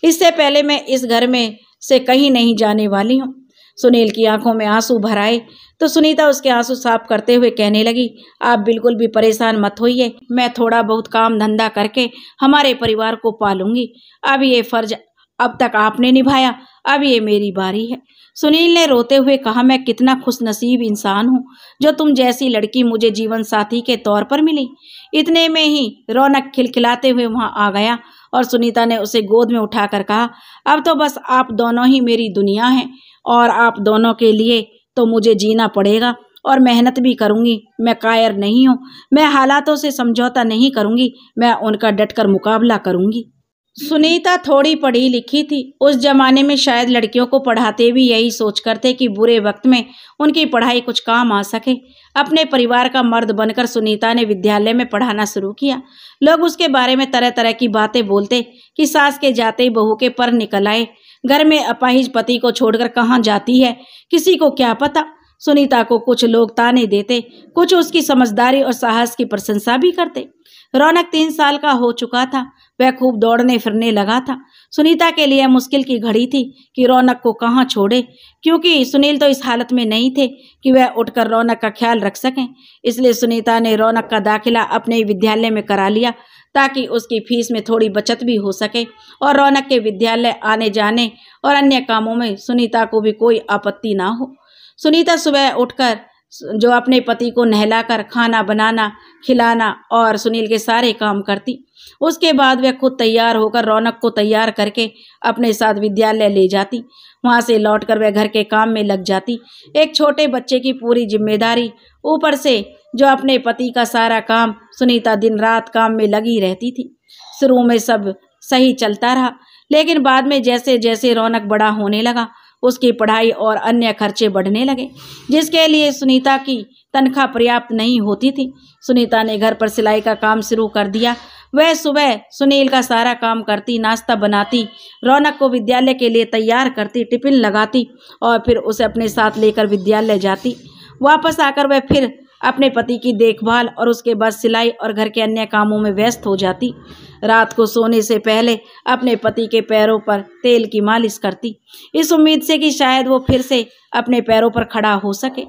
इससे पहले मैं इस घर में से कहीं नहीं जाने वाली हूँ। सुनील की आंखों में आंसू भर आए तो सुनीता उसके आंसू साफ करते हुए कहने लगी, आप बिल्कुल भी परेशान मत होइए, मैं थोड़ा बहुत काम धंधा करके हमारे परिवार को पालूंगी। अब ये फर्ज अब तक आपने निभाया, अब ये मेरी बारी है। सुनील ने रोते हुए कहा, मैं कितना खुशनसीब इंसान हूँ जो तुम जैसी लड़की मुझे जीवन साथी के तौर पर मिली। इतने में ही रौनक खिलखिलाते हुए वहां आ गया और सुनीता ने उसे गोद में उठाकर कहा, अब तो बस आप दोनों ही मेरी दुनिया हैं और आप दोनों के लिए तो मुझे जीना पड़ेगा और मेहनत भी करूंगी। मैं कायर नहीं हूँ, मैं हालातों से समझौता नहीं करूंगी, मैं उनका डटकर मुकाबला करूंगी। सुनीता थोड़ी पढ़ी लिखी थी। उस जमाने में शायद लड़कियों को पढ़ाते भी यही सोच कर थे कि बुरे वक्त में उनकी पढ़ाई कुछ काम आ सके। अपने परिवार का मर्द बनकर सुनीता ने विद्यालय में पढ़ाना शुरू किया। लोग उसके बारे में तरह तरह की बातें बोलते कि सास के जाते ही बहू के पर निकल आए, घर में अपाहिज पति को छोड़कर कहाँ जाती है, किसी को क्या पता। सुनीता को कुछ लोग ताने देते, कुछ उसकी समझदारी और साहस की प्रशंसा भी करते। रौनक 3 साल का हो चुका था, वह खूब दौड़ने फिरने लगा था। सुनीता के लिए मुश्किल की घड़ी थी कि रौनक को कहाँ छोड़े, क्योंकि सुनील तो इस हालत में नहीं थे कि वह उठकर रौनक का ख्याल रख सकें। इसलिए सुनीता ने रौनक का दाखिला अपने विद्यालय में करा लिया ताकि उसकी फीस में थोड़ी बचत भी हो सके और रौनक के विद्यालय आने जाने और अन्य कामों में सुनीता को भी कोई आपत्ति ना हो। सुनीता सुबह उठकर जो अपने पति को नहलाकर खाना बनाना, खिलाना और सुनील के सारे काम करती। उसके बाद वह खुद तैयार होकर रौनक को तैयार करके अपने साथ विद्यालय ले जाती। वहां से लौटकर वह घर के काम में लग जाती। एक छोटे बच्चे की पूरी जिम्मेदारी, ऊपर से जो अपने पति का सारा काम, सुनीता दिन रात काम में लगी रहती थी। शुरू में सब सही चलता रहा, लेकिन बाद में जैसे जैसे रौनक बड़ा होने लगा उसकी पढ़ाई और अन्य खर्चे बढ़ने लगे, जिसके लिए सुनीता की तनख्वाह पर्याप्त नहीं होती थी। सुनीता ने घर पर सिलाई का काम शुरू कर दिया। वह सुबह सुनील का सारा काम करती, नाश्ता बनाती, रौनक को विद्यालय के लिए तैयार करती, टिफिन लगाती और फिर उसे अपने साथ लेकर विद्यालय जाती। वापस आकर वह फिर अपने पति की देखभाल और उसके बाद सिलाई और घर के अन्य कामों में व्यस्त हो जाती। रात को सोने से पहले अपने पति के पैरों पर तेल की मालिश करती, इस उम्मीद से कि शायद वो फिर से अपने पैरों पर खड़ा हो सके।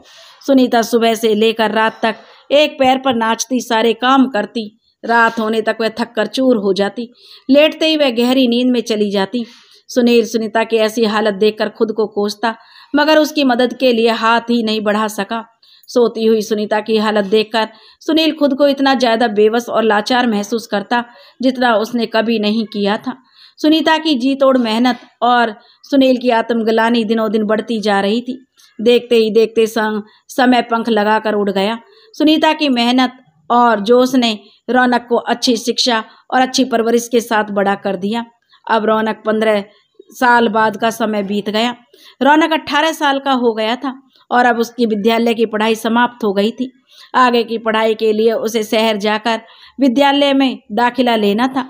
सुनीता सुबह से लेकर रात तक एक पैर पर नाचती, सारे काम करती। रात होने तक वह थक कर चूर हो जाती। लेटते ही वह गहरी नींद में चली जाती। सुनील सुनीता की ऐसी हालत देखकर खुद को कोसता, मगर उसकी मदद के लिए हाथ ही नहीं बढ़ा सका। सोती हुई सुनीता की हालत देखकर सुनील खुद को इतना ज्यादा बेबस और लाचार महसूस करता जितना उसने कभी नहीं किया था। सुनीता की जी तोड़ मेहनत और सुनील की आत्मग्लानि दिनों दिन बढ़ती जा रही थी। देखते ही देखते समय पंख लगाकर उड़ गया। सुनीता की मेहनत और जोश ने रौनक को अच्छी शिक्षा और अच्छी परवरिश के साथ बड़ा कर दिया। अब रौनक 15 साल बाद का समय बीत गया। रौनक 18 साल का हो गया था और अब उसकी विद्यालय की पढ़ाई समाप्त हो गई थी। आगे की पढ़ाई के लिए उसे शहर जाकर विद्यालय में दाखिला लेना था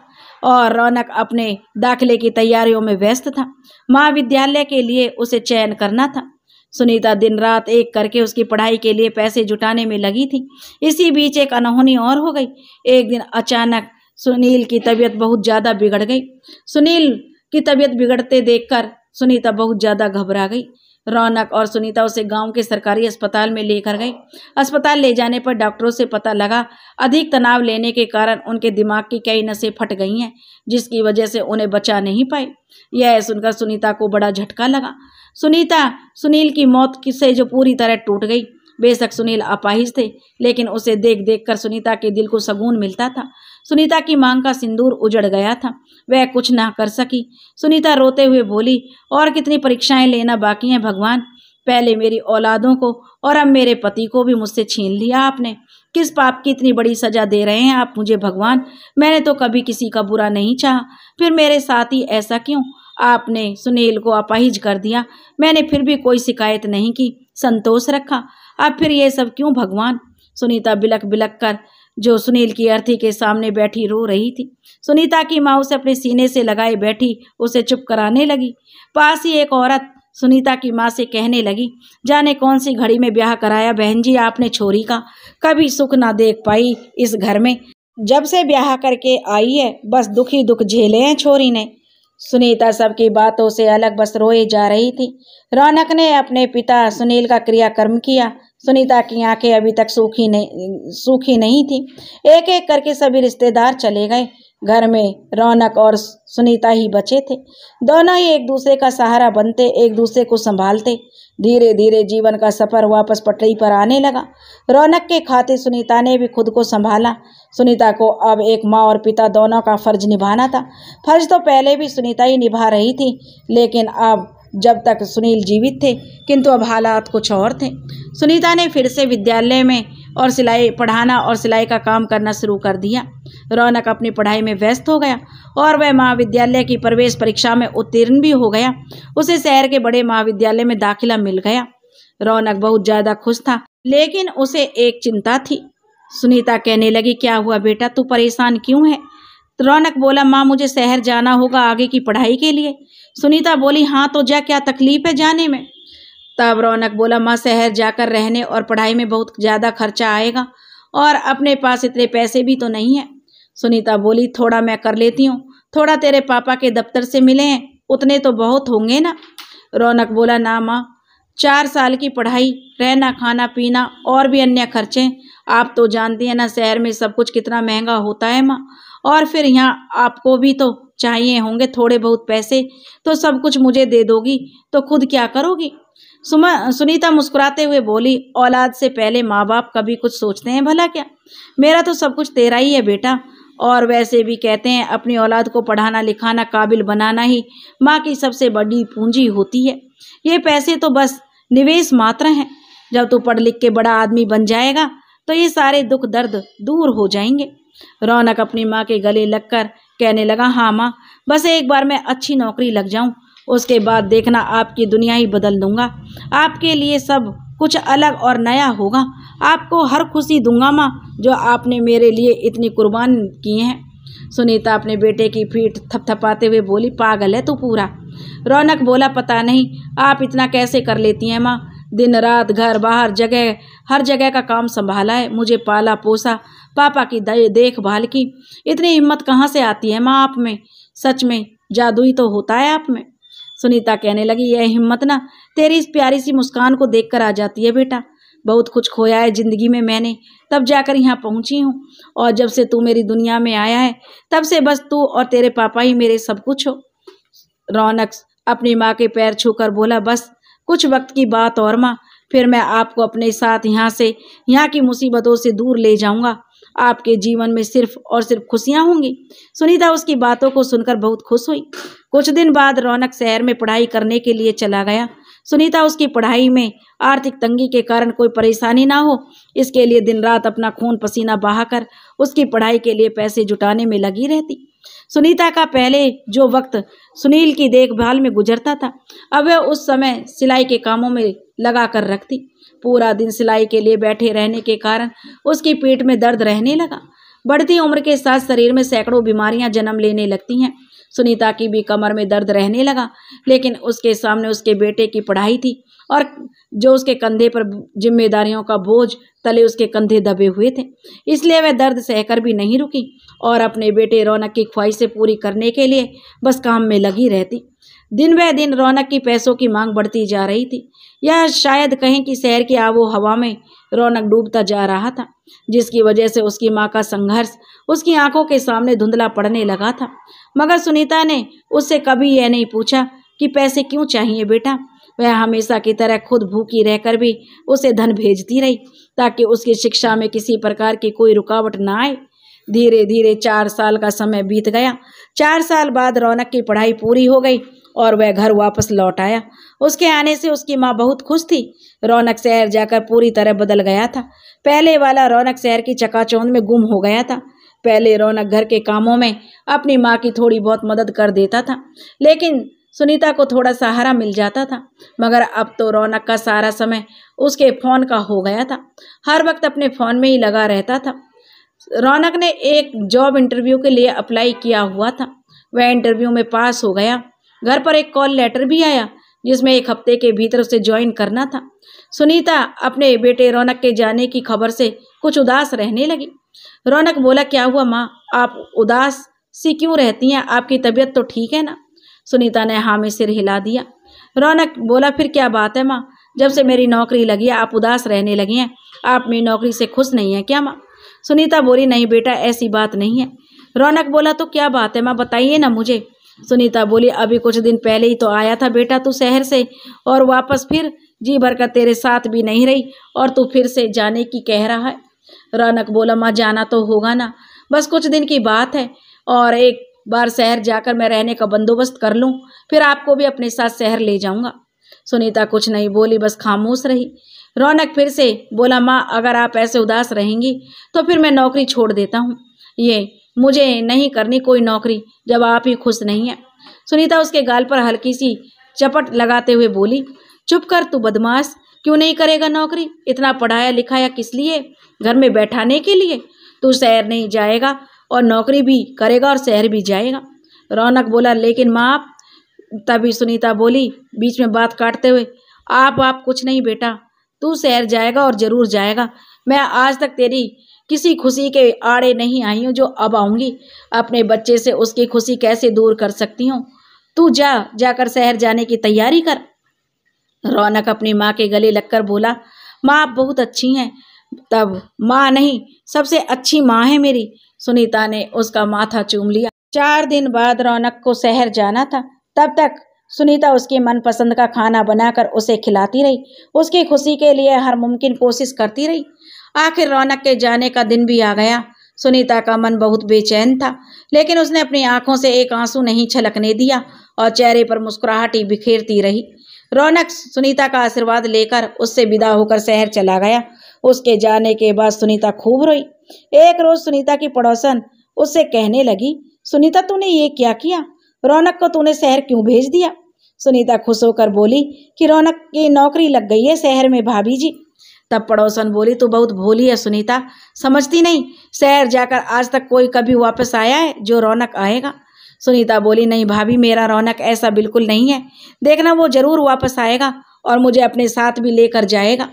और रौनक अपने दाखिले की तैयारियों में व्यस्त था। महाविद्यालय के लिए उसे चयन करना था। सुनीता दिन रात एक करके उसकी पढ़ाई के लिए पैसे जुटाने में लगी थी। इसी बीच एक अनहोनी और हो गई। एक दिन अचानक सुनील की तबीयत बहुत ज़्यादा बिगड़ गई। सुनील की तबीयत बिगड़ते देखकर सुनीता बहुत ज़्यादा घबरा गई। रौनक और सुनीता उसे गांव के सरकारी अस्पताल में लेकर गए। अस्पताल ले जाने पर डॉक्टरों से पता लगा अधिक तनाव लेने के कारण उनके दिमाग की कई नसें फट गई हैं, जिसकी वजह से उन्हें बचा नहीं पाए। यह सुनकर सुनीता को बड़ा झटका लगा। सुनीता सुनील की मौत से जो पूरी तरह टूट गई। बेशक सुनील अपाहिज थे, लेकिन उसे देख देख कर सुनीता के दिल को सुकून मिलता था। सुनीता की मांग का सिंदूर उजड़ गया था, वह कुछ ना कर सकी। सुनीता रोते हुए बोली, और कितनी परीक्षाएं लेना बाकी हैं भगवान। पहले मेरी औलादों को और अब मेरे पति को भी मुझसे छीन लिया आपने। किस पाप की इतनी बड़ी सजा दे रहे हैं आप मुझे भगवान। मैंने तो कभी किसी का बुरा नहीं चाहा, फिर मेरे साथ ही ऐसा क्यों। आपने सुनील को अपाहिज कर दिया, मैंने फिर भी कोई शिकायत नहीं की, संतोष रखा। अब फिर ये सब क्यों भगवान। सुनीता बिलक बिलक कर जो सुनील की अर्थी के सामने बैठी रो रही थी। सुनीता की माँ उसे अपने सीने से लगाए बैठी उसे चुप कराने लगी। पास ही एक औरत सुनीता की माँ से कहने लगी, जाने कौन सी घड़ी में ब्याह कराया बहन जी आपने छोरी का। कभी सुख ना देख पाई इस घर में, जब से ब्याह करके आई है बस दुख ही दुख झेले हैं छोरी ने। सुनीता सबकी बातों से अलग बस रोए जा रही थी। रौनक ने अपने पिता सुनील का क्रियाकर्म किया। सुनीता की आंखें अभी तक सूखी नहीं थी। एक एक करके सभी रिश्तेदार चले गए। घर में रौनक और सुनीता ही बचे थे। दोनों ही एक दूसरे का सहारा बनते, एक दूसरे को संभालते। धीरे धीरे जीवन का सफर वापस पटरी पर आने लगा। रौनक के खातिर सुनीता ने भी खुद को संभाला। सुनीता को अब एक माँ और पिता दोनों का फर्ज निभाना था। फर्ज तो पहले भी सुनीता ही निभा रही थी, लेकिन अब जब तक सुनील जीवित थे, किंतु अब हालात कुछ और थे। सुनीता ने फिर से विद्यालय में और पढ़ाना और सिलाई का काम करना शुरू कर दिया। रौनक अपनी पढ़ाई में व्यस्त हो गया और वह महाविद्यालय की प्रवेश परीक्षा में उत्तीर्ण भी हो गया। उसे शहर के बड़े महाविद्यालय में दाखिला मिल गया। रौनक बहुत ज्यादा खुश था, लेकिन उसे एक चिंता थी। सुनीता कहने लगी, क्या हुआ बेटा, तू परेशान क्यों है। रौनक बोला, माँ मुझे शहर जाना होगा आगे की पढ़ाई के लिए। सुनीता बोली, हाँ तो जा, क्या तकलीफ है जाने में। तब रौनक बोला, माँ शहर जाकर रहने और पढ़ाई में बहुत ज़्यादा खर्चा आएगा और अपने पास इतने पैसे भी तो नहीं है। सुनीता बोली, थोड़ा मैं कर लेती हूँ, थोड़ा तेरे पापा के दफ्तर से मिले हैं, उतने तो बहुत होंगे ना। रौनक बोला, ना माँ, 4 साल की पढ़ाई, रहना खाना पीना और भी अन्य खर्चे, आप तो जानती हैं ना शहर में सब कुछ कितना महंगा होता है माँ। और फिर यहाँ आपको भी तो चाहिए होंगे थोड़े बहुत पैसे, तो सब कुछ मुझे दे दोगी तो खुद क्या करोगी। सुनीता मुस्कुराते हुए बोली, औलाद से पहले माँ बाप कभी कुछ सोचते हैं भला क्या। मेरा तो सब कुछ तेरा ही है बेटा, और वैसे भी कहते हैं अपनी औलाद को पढ़ाना लिखाना काबिल बनाना ही माँ की सबसे बड़ी पूंजी होती है। ये पैसे तो बस निवेश मात्र हैं। जब तू पढ़ लिख के बड़ा आदमी बन जाएगा तो ये सारे दुख दर्द दूर हो जाएंगे। रौनक अपनी माँ के गले लगकर कहने लगा, हाँ माँ, बस एक बार मैं अच्छी नौकरी लग जाऊं, उसके बाद देखना आपकी दुनिया ही बदल दूंगा। आपके लिए सब कुछ अलग और नया होगा। आपको हर खुशी दूंगा माँ, जो आपने मेरे लिए इतनी कुर्बान की हैं। सुनीता अपने बेटे की पीठ थपथपाते हुए बोली, पागल है तू पूरा। रौनक बोला, पता नहीं आप इतना कैसे कर लेती हैं माँ। दिन रात घर बाहर जगह हर जगह का काम संभाला है, मुझे पाला पोसा, पापा की देखभाल की। इतनी हिम्मत कहाँ से आती है माँ आप में। सच में जादू तो होता है आप में। सुनीता कहने लगी, यह हिम्मत ना तेरी इस प्यारी सी मुस्कान को देखकर आ जाती है बेटा। बहुत कुछ खोया है जिंदगी में मैंने, तब जाकर यहाँ पहुँची हूँ। और जब से तू मेरी दुनिया में आया है तब से बस तू और तेरे पापा ही मेरे सब कुछ हो। रौनक अपनी माँ के पैर छूकर बोला, बस कुछ वक्त की बात और माँ, फिर मैं आपको अपने साथ यहाँ की मुसीबतों से दूर ले जाऊंगा। आपके जीवन में सिर्फ और सिर्फ खुशियाँ होंगी। सुनीता उसकी बातों को सुनकर बहुत खुश हुई। कुछ दिन बाद रौनक शहर में पढ़ाई करने के लिए चला गया। सुनीता उसकी पढ़ाई में आर्थिक तंगी के कारण कोई परेशानी ना हो, इसके लिए दिन रात अपना खून पसीना बहाकर उसकी पढ़ाई के लिए पैसे जुटाने में लगी रहती। सुनीता का पहले जो वक्त सुनील की देखभाल में गुजरता था, अब वह उस समय सिलाई के कामों में लगा कर रखती। पूरा दिन सिलाई के लिए बैठे रहने के कारण उसकी पीठ में दर्द रहने लगा। बढ़ती उम्र के साथ शरीर में सैकड़ों बीमारियां जन्म लेने लगती हैं। सुनीता की भी कमर में दर्द रहने लगा, लेकिन उसके सामने उसके बेटे की पढ़ाई थी और जो उसके कंधे पर जिम्मेदारियों का बोझ तले उसके कंधे दबे हुए थे। इसलिए वह दर्द सहकर भी नहीं रुकी और अपने बेटे रौनक की ख्वाहिशें पूरी करने के लिए बस काम में लगी रहती। दिन ब दिन रौनक की पैसों की मांग बढ़ती जा रही थी, या शायद कहें कि शहर की आबो हवा में रौनक डूबता जा रहा था, जिसकी वजह से उसकी माँ का संघर्ष उसकी आंखों के सामने धुंधला पड़ने लगा था। मगर सुनीता ने उससे कभी यह नहीं पूछा कि पैसे क्यों चाहिए बेटा। वह हमेशा की तरह खुद भूखी रहकर भी उसे धन भेजती रही ताकि उसकी शिक्षा में किसी प्रकार की कोई रुकावट न आए। धीरे धीरे 4 साल का समय बीत गया। 4 साल बाद रौनक की पढ़ाई पूरी हो गई और वह घर वापस लौट आया। उसके आने से उसकी माँ बहुत खुश थी। रौनक शहर जाकर पूरी तरह बदल गया था। पहले वाला रौनक शहर की चकाचौंध में गुम हो गया था। पहले रौनक घर के कामों में अपनी माँ की थोड़ी बहुत मदद कर देता था, लेकिन सुनीता को थोड़ा सहारा मिल जाता था। मगर अब तो रौनक का सारा समय उसके फ़ोन का हो गया था। हर वक्त अपने फ़ोन में ही लगा रहता था। रौनक ने एक जॉब इंटरव्यू के लिए अप्लाई किया हुआ था। वह इंटरव्यू में पास हो गया। घर पर एक कॉल लेटर भी आया जिसमें 1 हफ्ते के भीतर उसे ज्वाइन करना था। सुनीता अपने बेटे रौनक के जाने की खबर से कुछ उदास रहने लगी। रौनक बोला, क्या हुआ माँ, आप उदास सी क्यों रहती हैं? आपकी तबीयत तो ठीक है ना? सुनीता ने हाँ में सिर हिला दिया। रौनक बोला, फिर क्या बात है माँ, जब से मेरी नौकरी लगी है आप उदास रहने लगी हैं। आप मेरी नौकरी से खुश नहीं हैं क्या माँ? सुनीता बोली, नहीं बेटा, ऐसी बात नहीं है। रौनक बोला, तो क्या बात है माँ, बताइए ना मुझे। सुनीता बोली, अभी कुछ दिन पहले ही तो आया था बेटा तू शहर से, और वापस फिर जी भर कर तेरे साथ भी नहीं रही और तू फिर से जाने की कह रहा है। रौनक बोला, माँ जाना तो होगा ना, बस कुछ दिन की बात है और एक बार शहर जाकर मैं रहने का बंदोबस्त कर लूँ, फिर आपको भी अपने साथ शहर ले जाऊँगा। सुनीता कुछ नहीं बोली, बस खामोश रही। रौनक फिर से बोला, माँ अगर आप ऐसे उदास रहेंगी तो फिर मैं नौकरी छोड़ देता हूँ। ये मुझे नहीं करनी कोई नौकरी जब आप ही खुश नहीं हैं। सुनीता उसके गाल पर हल्की सी चपट लगाते हुए बोली, चुप कर तू बदमाश, क्यों नहीं करेगा नौकरी? इतना पढ़ाया लिखाया किस लिए? घर में बैठाने के लिए? तू शहर नहीं जाएगा और नौकरी भी करेगा और शहर भी जाएगा। रौनक बोला, लेकिन माँ आप। तभी सुनीता बोली बीच में बात काटते हुए, आप कुछ नहीं बेटा, तू शहर जाएगा और ज़रूर जाएगा। मैं आज तक तेरी किसी खुशी के आड़े नहीं आई हूँ जो अब आऊँगी। अपने बच्चे से उसकी खुशी कैसे दूर कर सकती हूँ? तू जाकर शहर जाने की तैयारी कर। रौनक अपनी माँ के गले लगकर बोला, माँ आप बहुत अच्छी हैं। तब माँ नहीं, सबसे अच्छी माँ है मेरी। सुनीता ने उसका माथा चूम लिया। 4 दिन बाद रौनक को शहर जाना था। तब तक सुनीता उसकी मनपसंद का खाना बनाकर उसे खिलाती रही, उसकी खुशी के लिए हर मुमकिन कोशिश करती रही। आखिर रौनक के जाने का दिन भी आ गया। सुनीता का मन बहुत बेचैन था, लेकिन उसने अपनी आंखों से एक आंसू नहीं छलकने दिया और चेहरे पर मुस्कुराहट ही बिखेरती रही। रौनक सुनीता का आशीर्वाद लेकर उससे विदा होकर शहर चला गया। उसके जाने के बाद सुनीता खूब रोई। एक रोज सुनीता की पड़ोसन उससे कहने लगी, सुनीता तूने ये क्या किया? रौनक को तूने शहर क्यों भेज दिया? सुनीता खुश होकर बोली कि रौनक की नौकरी लग गई है शहर में भाभी जी। तब पड़ोसन बोली, तू बहुत भोली है सुनीता, समझती नहीं, शहर जाकर आज तक कोई कभी वापस आया है जो रौनक आएगा? सुनीता बोली, नहीं भाभी, मेरा रौनक ऐसा बिल्कुल नहीं है। देखना वो जरूर वापस आएगा और मुझे अपने साथ भी लेकर जाएगा।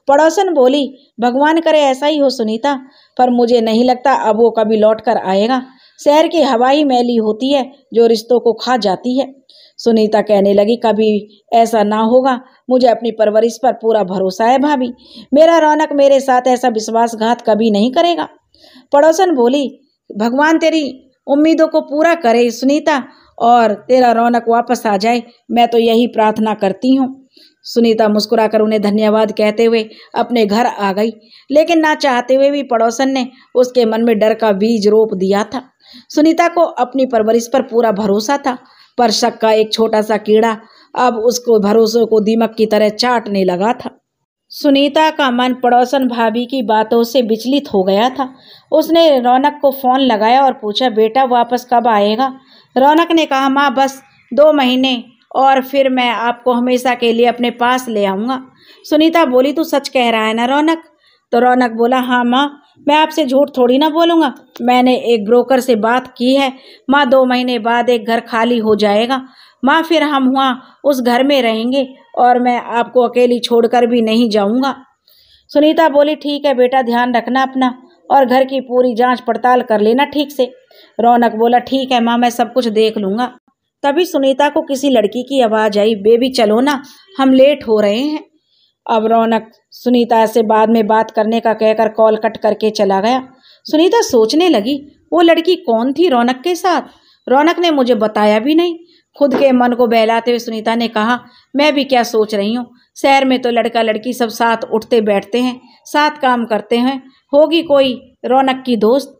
पड़ोसन बोली, भगवान करे ऐसा ही हो सुनीता, पर मुझे नहीं लगता अब वो कभी लौट कर आएगा। शहर की हवा ही मैली होती है जो रिश्तों को खा जाती है। सुनीता कहने लगी, कभी ऐसा ना होगा, मुझे अपनी परवरिश पर पूरा भरोसा है भाभी। मेरा रौनक मेरे साथ ऐसा विश्वासघात कभी नहीं करेगा। पड़ोसन बोली, भगवान तेरी उम्मीदों को पूरा करे सुनीता और तेरा रौनक वापस आ जाए, मैं तो यही प्रार्थना करती हूँ। सुनीता मुस्कुराकर उन्हें धन्यवाद कहते हुए अपने घर आ गई, लेकिन ना चाहते हुए भी पड़ोसन ने उसके मन में डर का बीज रोप दिया था। सुनीता को अपनी परवरिश पर पूरा भरोसा था, पर शक का एक छोटा सा कीड़ा अब उसको भरोसे को दीमक की तरह चाटने लगा था। सुनीता का मन पड़ोसन भाभी की बातों से विचलित हो गया था। उसने रौनक को फ़ोन लगाया और पूछा, बेटा वापस कब आएगा? रौनक ने कहा, माँ बस 2 महीने और फिर मैं आपको हमेशा के लिए अपने पास ले आऊँगा। सुनीता बोली, तू सच कह रहा है ना रौनक? तो रौनक बोला, हाँ माँ, मैं आपसे झूठ थोड़ी ना बोलूँगा। मैंने एक ब्रोकर से बात की है माँ, 2 महीने बाद एक घर खाली हो जाएगा माँ, फिर हम वहाँ उस घर में रहेंगे और मैं आपको अकेली छोड़कर भी नहीं जाऊँगा। सुनीता बोली, ठीक है बेटा, ध्यान रखना अपना और घर की पूरी जांच पड़ताल कर लेना ठीक से। रौनक बोला, ठीक है माँ, मैं सब कुछ देख लूँगा। तभी सुनीता को किसी लड़की की आवाज़ आई, बेबी चलो ना, हम लेट हो रहे हैं। अब रौनक सुनीता से बाद में बात करने का कहकर कॉल कट करके चला गया। सुनीता सोचने लगी, वो लड़की कौन थी रौनक के साथ? रौनक ने मुझे बताया भी नहीं। खुद के मन को बहलाते हुए सुनीता ने कहा, मैं भी क्या सोच रही हूँ, शहर में तो लड़का लड़की सब साथ उठते बैठते हैं, साथ काम करते हैं, होगी कोई रौनक की दोस्त।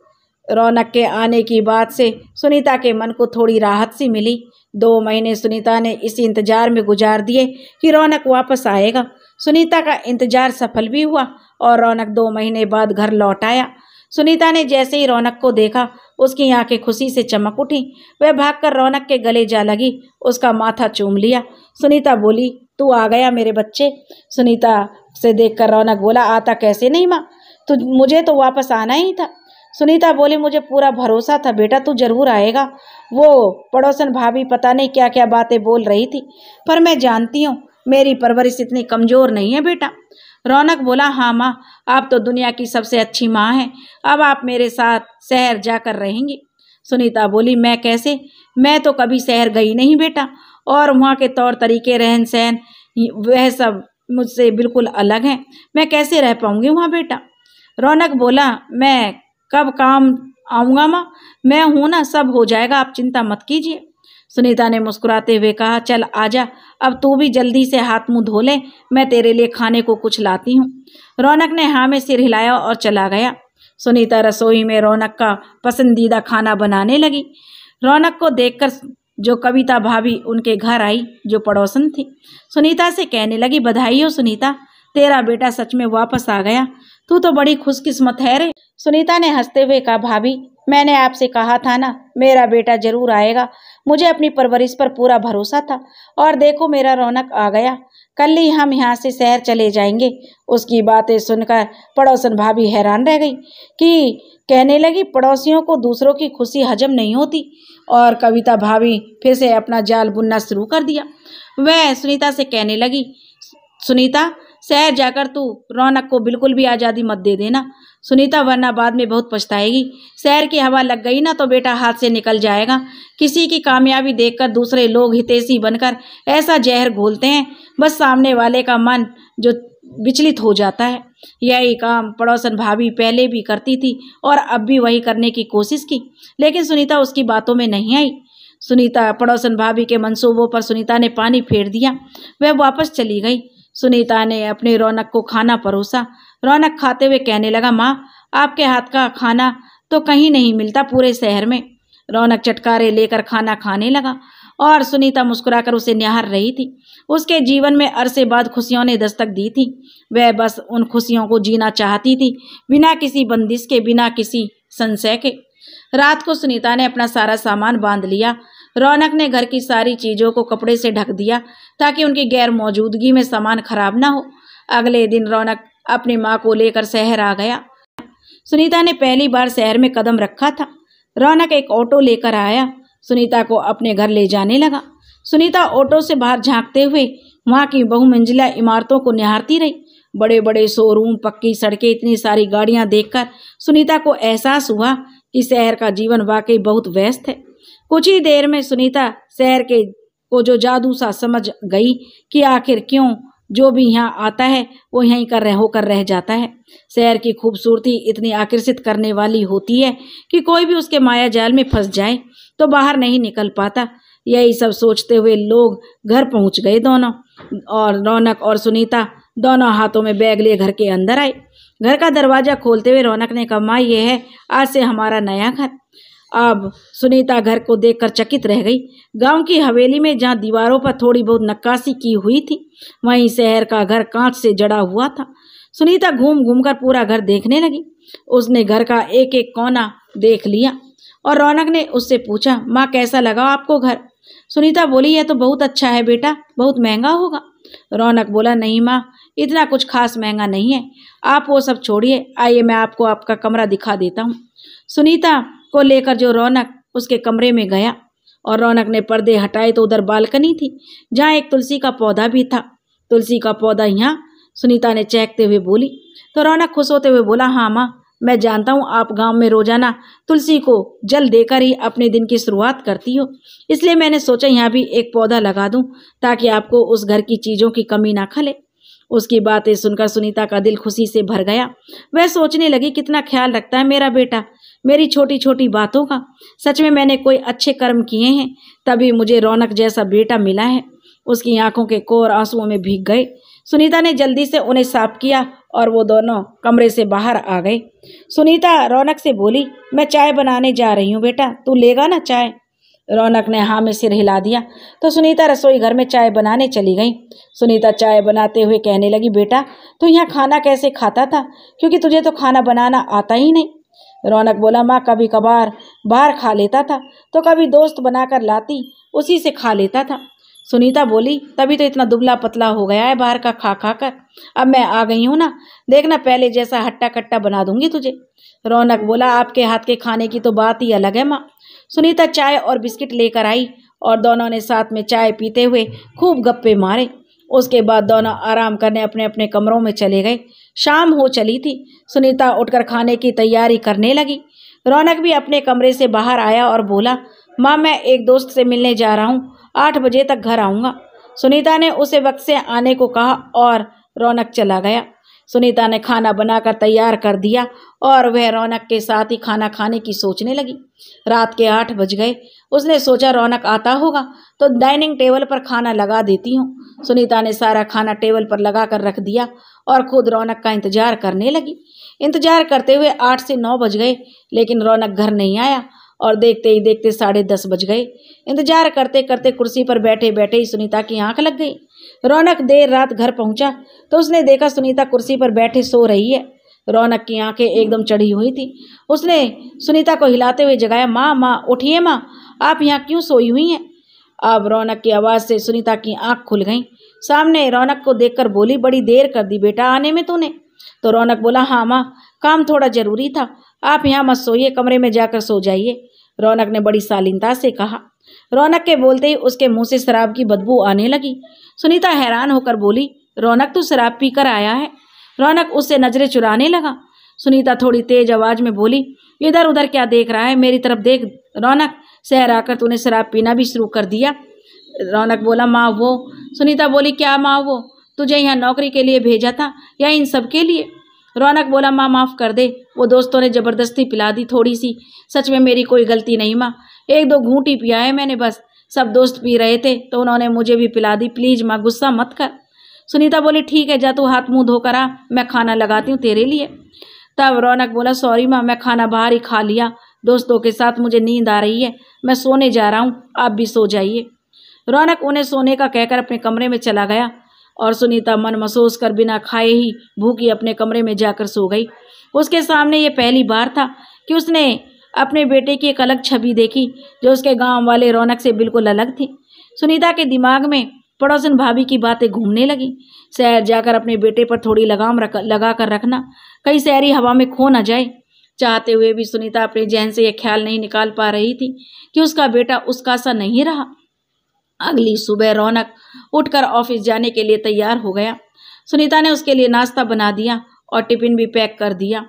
रौनक के आने की बात से सुनीता के मन को थोड़ी राहत सी मिली। 2 महीने सुनीता ने इसी इंतजार में गुजार दिए कि रौनक वापस आएगा। सुनीता का इंतजार सफल भी हुआ और रौनक 2 महीने बाद घर लौट आया। सुनीता ने जैसे ही रौनक को देखा, उसकी आंखें खुशी से चमक उठी। वह भागकर रौनक के गले जा लगी, उसका माथा चूम लिया। सुनीता बोली, तू आ गया मेरे बच्चे। सुनीता से देखकर रौनक बोला, आता कैसे नहीं माँ, मुझे तो वापस आना ही था। सुनीता बोली, मुझे पूरा भरोसा था बेटा, तू जरूर आएगा। वो पड़ोसन भाभी पता नहीं क्या क्या बातें बोल रही थी, पर मैं जानती हूँ मेरी परवरिश इतनी कमज़ोर नहीं है बेटा। रौनक बोला, हाँ माँ, आप तो दुनिया की सबसे अच्छी माँ हैं, अब आप मेरे साथ शहर जाकर रहेंगी। सुनीता बोली, मैं कैसे, मैं तो कभी शहर गई नहीं बेटा, और वहाँ के तौर तरीके, रहन सहन, वह सब मुझसे बिल्कुल अलग हैं, मैं कैसे रह पाऊँगी वहाँ बेटा। रौनक बोला, मैं कब काम आऊँगा माँ, मैं हूँ ना, सब हो जाएगा, आप चिंता मत कीजिए। सुनीता ने मुस्कुराते हुए कहा, चल आजा, अब तू भी जल्दी से हाथ मुंह धो ले, मैं तेरे लिए खाने को कुछ लाती हूँ। रौनक ने हाँ में सिर हिलाया और चला गया। सुनीता रसोई में रौनक का पसंदीदा खाना बनाने लगी। रौनक को देखकर जो कविता भाभी उनके घर आई, जो पड़ोसन थी, सुनीता से कहने लगी, बधाई हो सुनीता, तेरा बेटा सच में वापस आ गया, तू तो बड़ी खुशकिस्मत है रे। सुनीता ने हंसते हुए कहा, भाभी मैंने आपसे कहा था ना, मेरा बेटा जरूर आएगा, मुझे अपनी परवरिश पर पूरा भरोसा था, और देखो मेरा रौनक आ गया, कल ही हम यहाँ से शहर चले जाएंगे। उसकी बातें सुनकर पड़ोसन भाभी हैरान रह गई कि कहने लगी, पड़ोसियों को दूसरों की खुशी हजम नहीं होती। और कविता भाभी फिर से अपना जाल बुनना शुरू कर दिया। वह सुनीता से कहने लगी, सुनीता शहर जाकर तू रौनक को बिल्कुल भी आज़ादी मत दे देना सुनीता, वरना बाद में बहुत पछताएगी। शहर की हवा लग गई ना तो बेटा हाथ से निकल जाएगा। किसी की कामयाबी देखकर दूसरे लोग हितैषी बनकर ऐसा जहर घोलते हैं, बस सामने वाले का मन जो विचलित हो जाता है। यही काम पड़ोसन भाभी पहले भी करती थी और अब भी वही करने की कोशिश की, लेकिन सुनीता उसकी बातों में नहीं आई। सुनीता पड़ोसन भाभी के मंसूबों पर सुनीता ने पानी फेर दिया। वह वापस चली गई। सुनीता ने अपने रौनक को खाना परोसा। रौनक खाते हुए कहने लगा, माँ आपके हाथ का खाना तो कहीं नहीं मिलता पूरे शहर में। रौनक चटकारे लेकर खाना खाने लगा और सुनीता मुस्कुराकर उसे निहार रही थी। उसके जीवन में अरसे बाद खुशियों ने दस्तक दी थी। वह बस उन खुशियों को जीना चाहती थी, बिना किसी बंदिश के, बिना किसी संशय के। रात को सुनीता ने अपना सारा सामान बांध लिया। रौनक ने घर की सारी चीज़ों को कपड़े से ढक दिया ताकि उनकी गैर मौजूदगी में सामान खराब ना हो। अगले दिन रौनक अपनी माँ को लेकर शहर आ गया। सुनीता ने पहली बार शहर में कदम रखा था। रौनक एक ऑटो लेकर आया, सुनीता को अपने घर ले जाने लगा। सुनीता ऑटो से बाहर झांकते हुए वहाँ की बहुमंजिला इमारतों को निहारती रही। बड़े बड़े शोरूम, पक्की सड़कें, इतनी सारी गाड़ियाँ देखकर सुनीता को एहसास हुआ कि शहर का जीवन वाकई बहुत व्यस्त है। कुछ ही देर में सुनीता शहर के को जो जादू सा समझ गई कि आखिर क्यों जो भी यहाँ आता है वो यहीं होकर रह जाता है। शहर की खूबसूरती इतनी आकर्षित करने वाली होती है कि कोई भी उसके माया जाल में फंस जाए तो बाहर नहीं निकल पाता। यही सब सोचते हुए लोग घर पहुँच गए दोनों, और रौनक और सुनीता दोनों हाथों में बैग लिए घर के अंदर आए। घर का दरवाज़ा खोलते हुए रौनक ने कहा, माँ ये है आज से हमारा नया घर। अब सुनीता घर को देखकर चकित रह गई। गांव की हवेली में जहां दीवारों पर थोड़ी बहुत नक्काशी की हुई थी, वहीं शहर का घर कांच से जड़ा हुआ था। सुनीता घूम घूमकर पूरा घर देखने लगी। उसने घर का एक एक कोना देख लिया और रौनक ने उससे पूछा, माँ कैसा लगा आपको घर? सुनीता बोली, यह तो बहुत अच्छा है बेटा, बहुत महंगा होगा। रौनक बोला, नहीं माँ, इतना कुछ खास महंगा नहीं है, आप वो सब छोड़िए, आइए मैं आपको आपका कमरा दिखा देता हूँ। सुनीता को लेकर जो रौनक उसके कमरे में गया और रौनक ने पर्दे हटाए तो उधर बालकनी थी जहाँ एक तुलसी का पौधा भी था। तुलसी का पौधा यहाँ, सुनीता ने चहकते हुए बोली। तो रौनक खुश होते हुए बोला, हाँ माँ, मैं जानता हूँ आप गांव में रोजाना तुलसी को जल देकर ही अपने दिन की शुरुआत करती हो, इसलिए मैंने सोचा यहाँ भी एक पौधा लगा दूं ताकि आपको उस घर की चीज़ों की कमी ना खले। उसकी बातें सुनकर सुनीता का दिल खुशी से भर गया। वह सोचने लगी, कितना ख्याल रखता है मेरा बेटा मेरी छोटी छोटी बातों का। सच में मैंने कोई अच्छे कर्म किए हैं, तभी मुझे रौनक जैसा बेटा मिला है। उसकी आंखों के कोर आंसुओं में भीग गए। सुनीता ने जल्दी से उन्हें साफ किया और वो दोनों कमरे से बाहर आ गए। सुनीता रौनक से बोली, मैं चाय बनाने जा रही हूँ बेटा, तू लेगा ना चाय? रौनक ने हाँ में सिर हिला दिया। तो सुनीता रसोई घर में चाय बनाने चली गई। सुनीता चाय बनाते हुए कहने लगी, बेटा तू यहाँ खाना कैसे खाता था, क्योंकि तुझे तो खाना बनाना आता ही नहीं। रौनक बोला, माँ कभी कभार बाहर खा लेता था, तो कभी दोस्त बनाकर लाती, उसी से खा लेता था। सुनीता बोली, तभी तो इतना दुबला पतला हो गया है बाहर का खा खा कर। अब मैं आ गई हूँ ना, देखना पहले जैसा हट्टा कट्टा बना दूंगी तुझे। रौनक बोला, आपके हाथ के खाने की तो बात ही अलग है माँ। सुनीता चाय और बिस्किट लेकर आई और दोनों ने साथ में चाय पीते हुए खूब गप्पे मारे। उसके बाद दोनों आराम करने अपने अपने कमरों में चले गए। शाम हो चली थी। सुनीता उठकर खाने की तैयारी करने लगी। रौनक भी अपने कमरे से बाहर आया और बोला, माँ मैं एक दोस्त से मिलने जा रहा हूँ, 8 बजे तक घर आऊँगा। सुनीता ने उसे वक्त से आने को कहा और रौनक चला गया। सुनीता ने खाना बनाकर तैयार कर दिया और वह रौनक के साथ ही खाना खाने की सोचने लगी। रात के 8 बज गए। उसने सोचा रौनक आता होगा तो डाइनिंग टेबल पर खाना लगा देती हूँ। सुनीता ने सारा खाना टेबल पर लगा कर रख दिया और खुद रौनक का इंतजार करने लगी। इंतजार करते हुए 8 से 9 बज गए, लेकिन रौनक घर नहीं आया और देखते ही देखते 10:30 बज गए। इंतजार करते करते कुर्सी पर बैठे बैठे ही सुनीता की आंख लग गई। रौनक देर रात घर पहुंचा तो उसने देखा सुनीता कुर्सी पर बैठे सो रही है। रौनक की आंखें एकदम चढ़ी हुई थी। उसने सुनीता को हिलाते हुए जगाया, माँ माँ उठिए माँ, आप यहाँ क्यों सोई हुई हैं? अब रौनक की आवाज़ से सुनीता की आंख खुल गई। सामने रौनक को देखकर बोली, बड़ी देर कर दी बेटा आने में तूने। तो रौनक बोला, हाँ माँ, काम थोड़ा जरूरी था, आप यहाँ मत सोइए, कमरे में जाकर सो जाइए। रौनक ने बड़ी शालीनता से कहा। रौनक के बोलते ही उसके मुंह से शराब की बदबू आने लगी। सुनीता हैरान होकर बोली, रौनक तू शराब पीकर आया है? रौनक उससे नजरें चुराने लगा। सुनीता थोड़ी तेज आवाज में बोली, इधर उधर क्या देख रहा है, मेरी तरफ देख। रौनक, शहर आकर तूने शराब पीना भी शुरू कर दिया? रौनक बोला, माँ वो। सुनीता बोली, क्या माँ वो? तुझे यहाँ नौकरी के लिए भेजा था या इन सब के लिए? रौनक बोला, माँ माफ़ कर दे, वो दोस्तों ने ज़बरदस्ती पिला दी थोड़ी सी, सच में मेरी कोई गलती नहीं माँ, 1-2 घूंट ही पिया है मैंने बस, सब दोस्त पी रहे थे तो उन्होंने मुझे भी पिला दी, प्लीज़ माँ गुस्सा मत कर। सुनीता बोली, ठीक है जा तू हाथ मुंह धोकर आ, मैं खाना लगाती हूँ तेरे लिए। तब रौनक बोला, सॉरी माँ, मैं खाना बाहर ही खा लिया, दोस्तों के साथ मुझे नींद आ रही है, मैं सोने जा रहा हूँ, आप भी सो जाइए। रौनक उन्हें सोने का कहकर अपने कमरे में चला गया और सुनीता मन महसूस कर बिना खाए ही भूखी अपने कमरे में जाकर सो गई। उसके सामने ये पहली बार था कि उसने अपने बेटे की एक अलग छवि देखी जो उसके गांव वाले रौनक से बिल्कुल अलग थी। सुनीता के दिमाग में पड़ोसन भाभी की बातें घूमने लगी। शहर जाकर अपने बेटे पर थोड़ी लगाम लगा कर रखना, कहीं शहरी हवा में खो न जाए। चाहते हुए भी सुनीता अपने जहन से यह ख्याल नहीं निकाल पा रही थी कि उसका बेटा उसका सा नहीं रहा। अगली सुबह रौनक उठकर ऑफिस जाने के लिए तैयार हो गया। सुनीता ने उसके लिए नाश्ता बना दिया और टिफिन भी पैक कर दिया।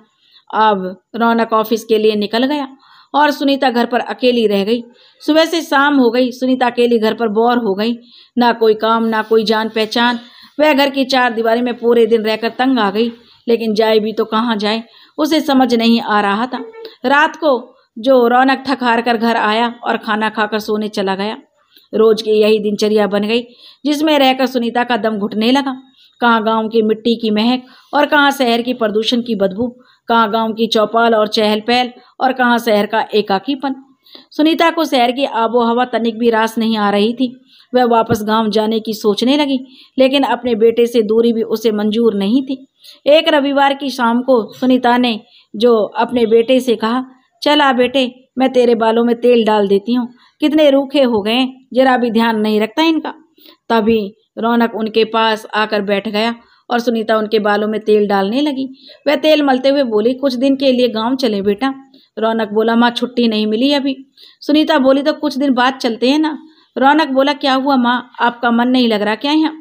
अब रौनक ऑफिस के लिए निकल गया और सुनीता घर पर अकेली रह गई। सुबह से शाम हो गई, सुनीता अकेली घर पर बोर हो गई, ना कोई काम ना कोई जान पहचान। वह घर की 4 दीवारी में पूरे दिन रहकर तंग आ गई, लेकिन जाए भी तो कहाँ जाए, उसे समझ नहीं आ रहा था। रात को जो रौनक थक हार कर घर आया और खाना खाकर सोने चला गया। रोज की यही दिनचर्या बन गई, जिसमें रहकर सुनीता का दम घुटने लगा। कहाँ गांव की मिट्टी की महक और कहाँ शहर की प्रदूषण की बदबू, कहाँ गांव की चौपाल और चहल पहल और कहाँ शहर का एकाकीपन। सुनीता को शहर की आबो हवा तनिक भी रास नहीं आ रही थी। वह वापस गांव जाने की सोचने लगी, लेकिन अपने बेटे से दूरी भी उसे मंजूर नहीं थी। एक रविवार की शाम को सुनीता ने जो अपने बेटे से कहा, चल आ बेटे, मैं तेरे बालों में तेल डाल देती हूँ, कितने रूखे हो गए, जरा भी ध्यान नहीं रखता इनका। तभी रौनक उनके पास आकर बैठ गया और सुनीता उनके बालों में तेल डालने लगी। वह तेल मलते हुए बोली, कुछ दिन के लिए गांव चले बेटा। रौनक बोला, माँ छुट्टी नहीं मिली अभी। सुनीता बोली, तो कुछ दिन बाद चलते हैं ना। रौनक बोला, क्या हुआ माँ, आपका मन नहीं लग रहा क्या यहाँ?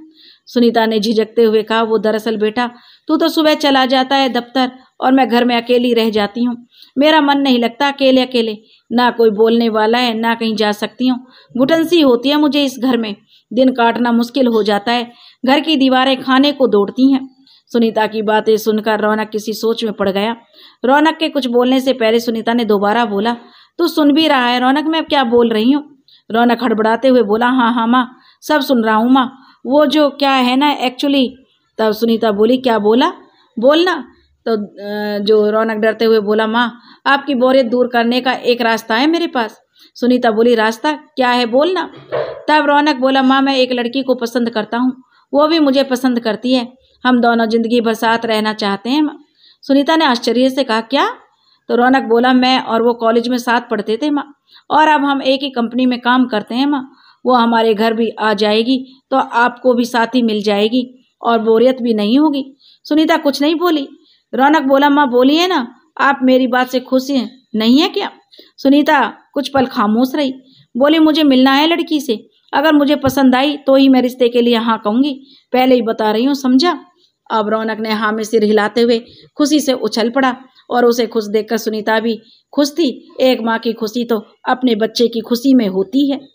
सुनीता ने झिझकते हुए कहा, वो दरअसल बेटा तू तो सुबह चला जाता है दफ्तर और मैं घर में अकेली रह जाती हूँ। मेरा मन नहीं लगता अकेले अकेले, ना कोई बोलने वाला है ना कहीं जा सकती हूँ। घुटन सी होती है मुझे इस घर में, दिन काटना मुश्किल हो जाता है। घर की दीवारें खाने को दौड़ती हैं। सुनीता की बातें सुनकर रौनक किसी सोच में पड़ गया। रौनक के कुछ बोलने से पहले सुनीता ने दोबारा बोला, तू सुन भी रहा है रौनक मैं क्या बोल रही हूँ? रौनक हड़बड़ाते हुए बोला, हाँ हाँ माँ, सब सुन रहा हूँ माँ। वो जो क्या है ना एक्चुअली। तब सुनीता बोली, क्या बोला, बोलना। तो जो रौनक डरते हुए बोला, माँ आपकी बोरियत दूर करने का एक रास्ता है मेरे पास। सुनीता बोली, रास्ता क्या है, बोलना। तब रौनक बोला, माँ मैं एक लड़की को पसंद करता हूँ, वो भी मुझे पसंद करती है। हम दोनों जिंदगी भर साथ रहना चाहते हैं माँ। सुनीता ने आश्चर्य से कहा, क्या? तो रौनक बोला, मैं और वो कॉलेज में साथ पढ़ते थे माँ, और अब हम एक ही कंपनी में काम करते हैं माँ। वो हमारे घर भी आ जाएगी तो आपको भी साथी मिल जाएगी और बोरियत भी नहीं होगी। सुनीता कुछ नहीं बोली। रौनक बोला, माँ बोलिए ना, आप मेरी बात से खुश हैं नहीं है क्या? सुनीता कुछ पल खामोश रही, बोली, मुझे मिलना है लड़की से, अगर मुझे पसंद आई तो ही मैं रिश्ते के लिए हाँ कहूँगी, पहले ही बता रही हूँ, समझा? अब रौनक ने हाँ में सिर हिलाते हुए खुशी से उछल पड़ा और उसे खुश देखकर सुनीता भी खुश थी। एक माँ की खुशी तो अपने बच्चे की खुशी में होती है।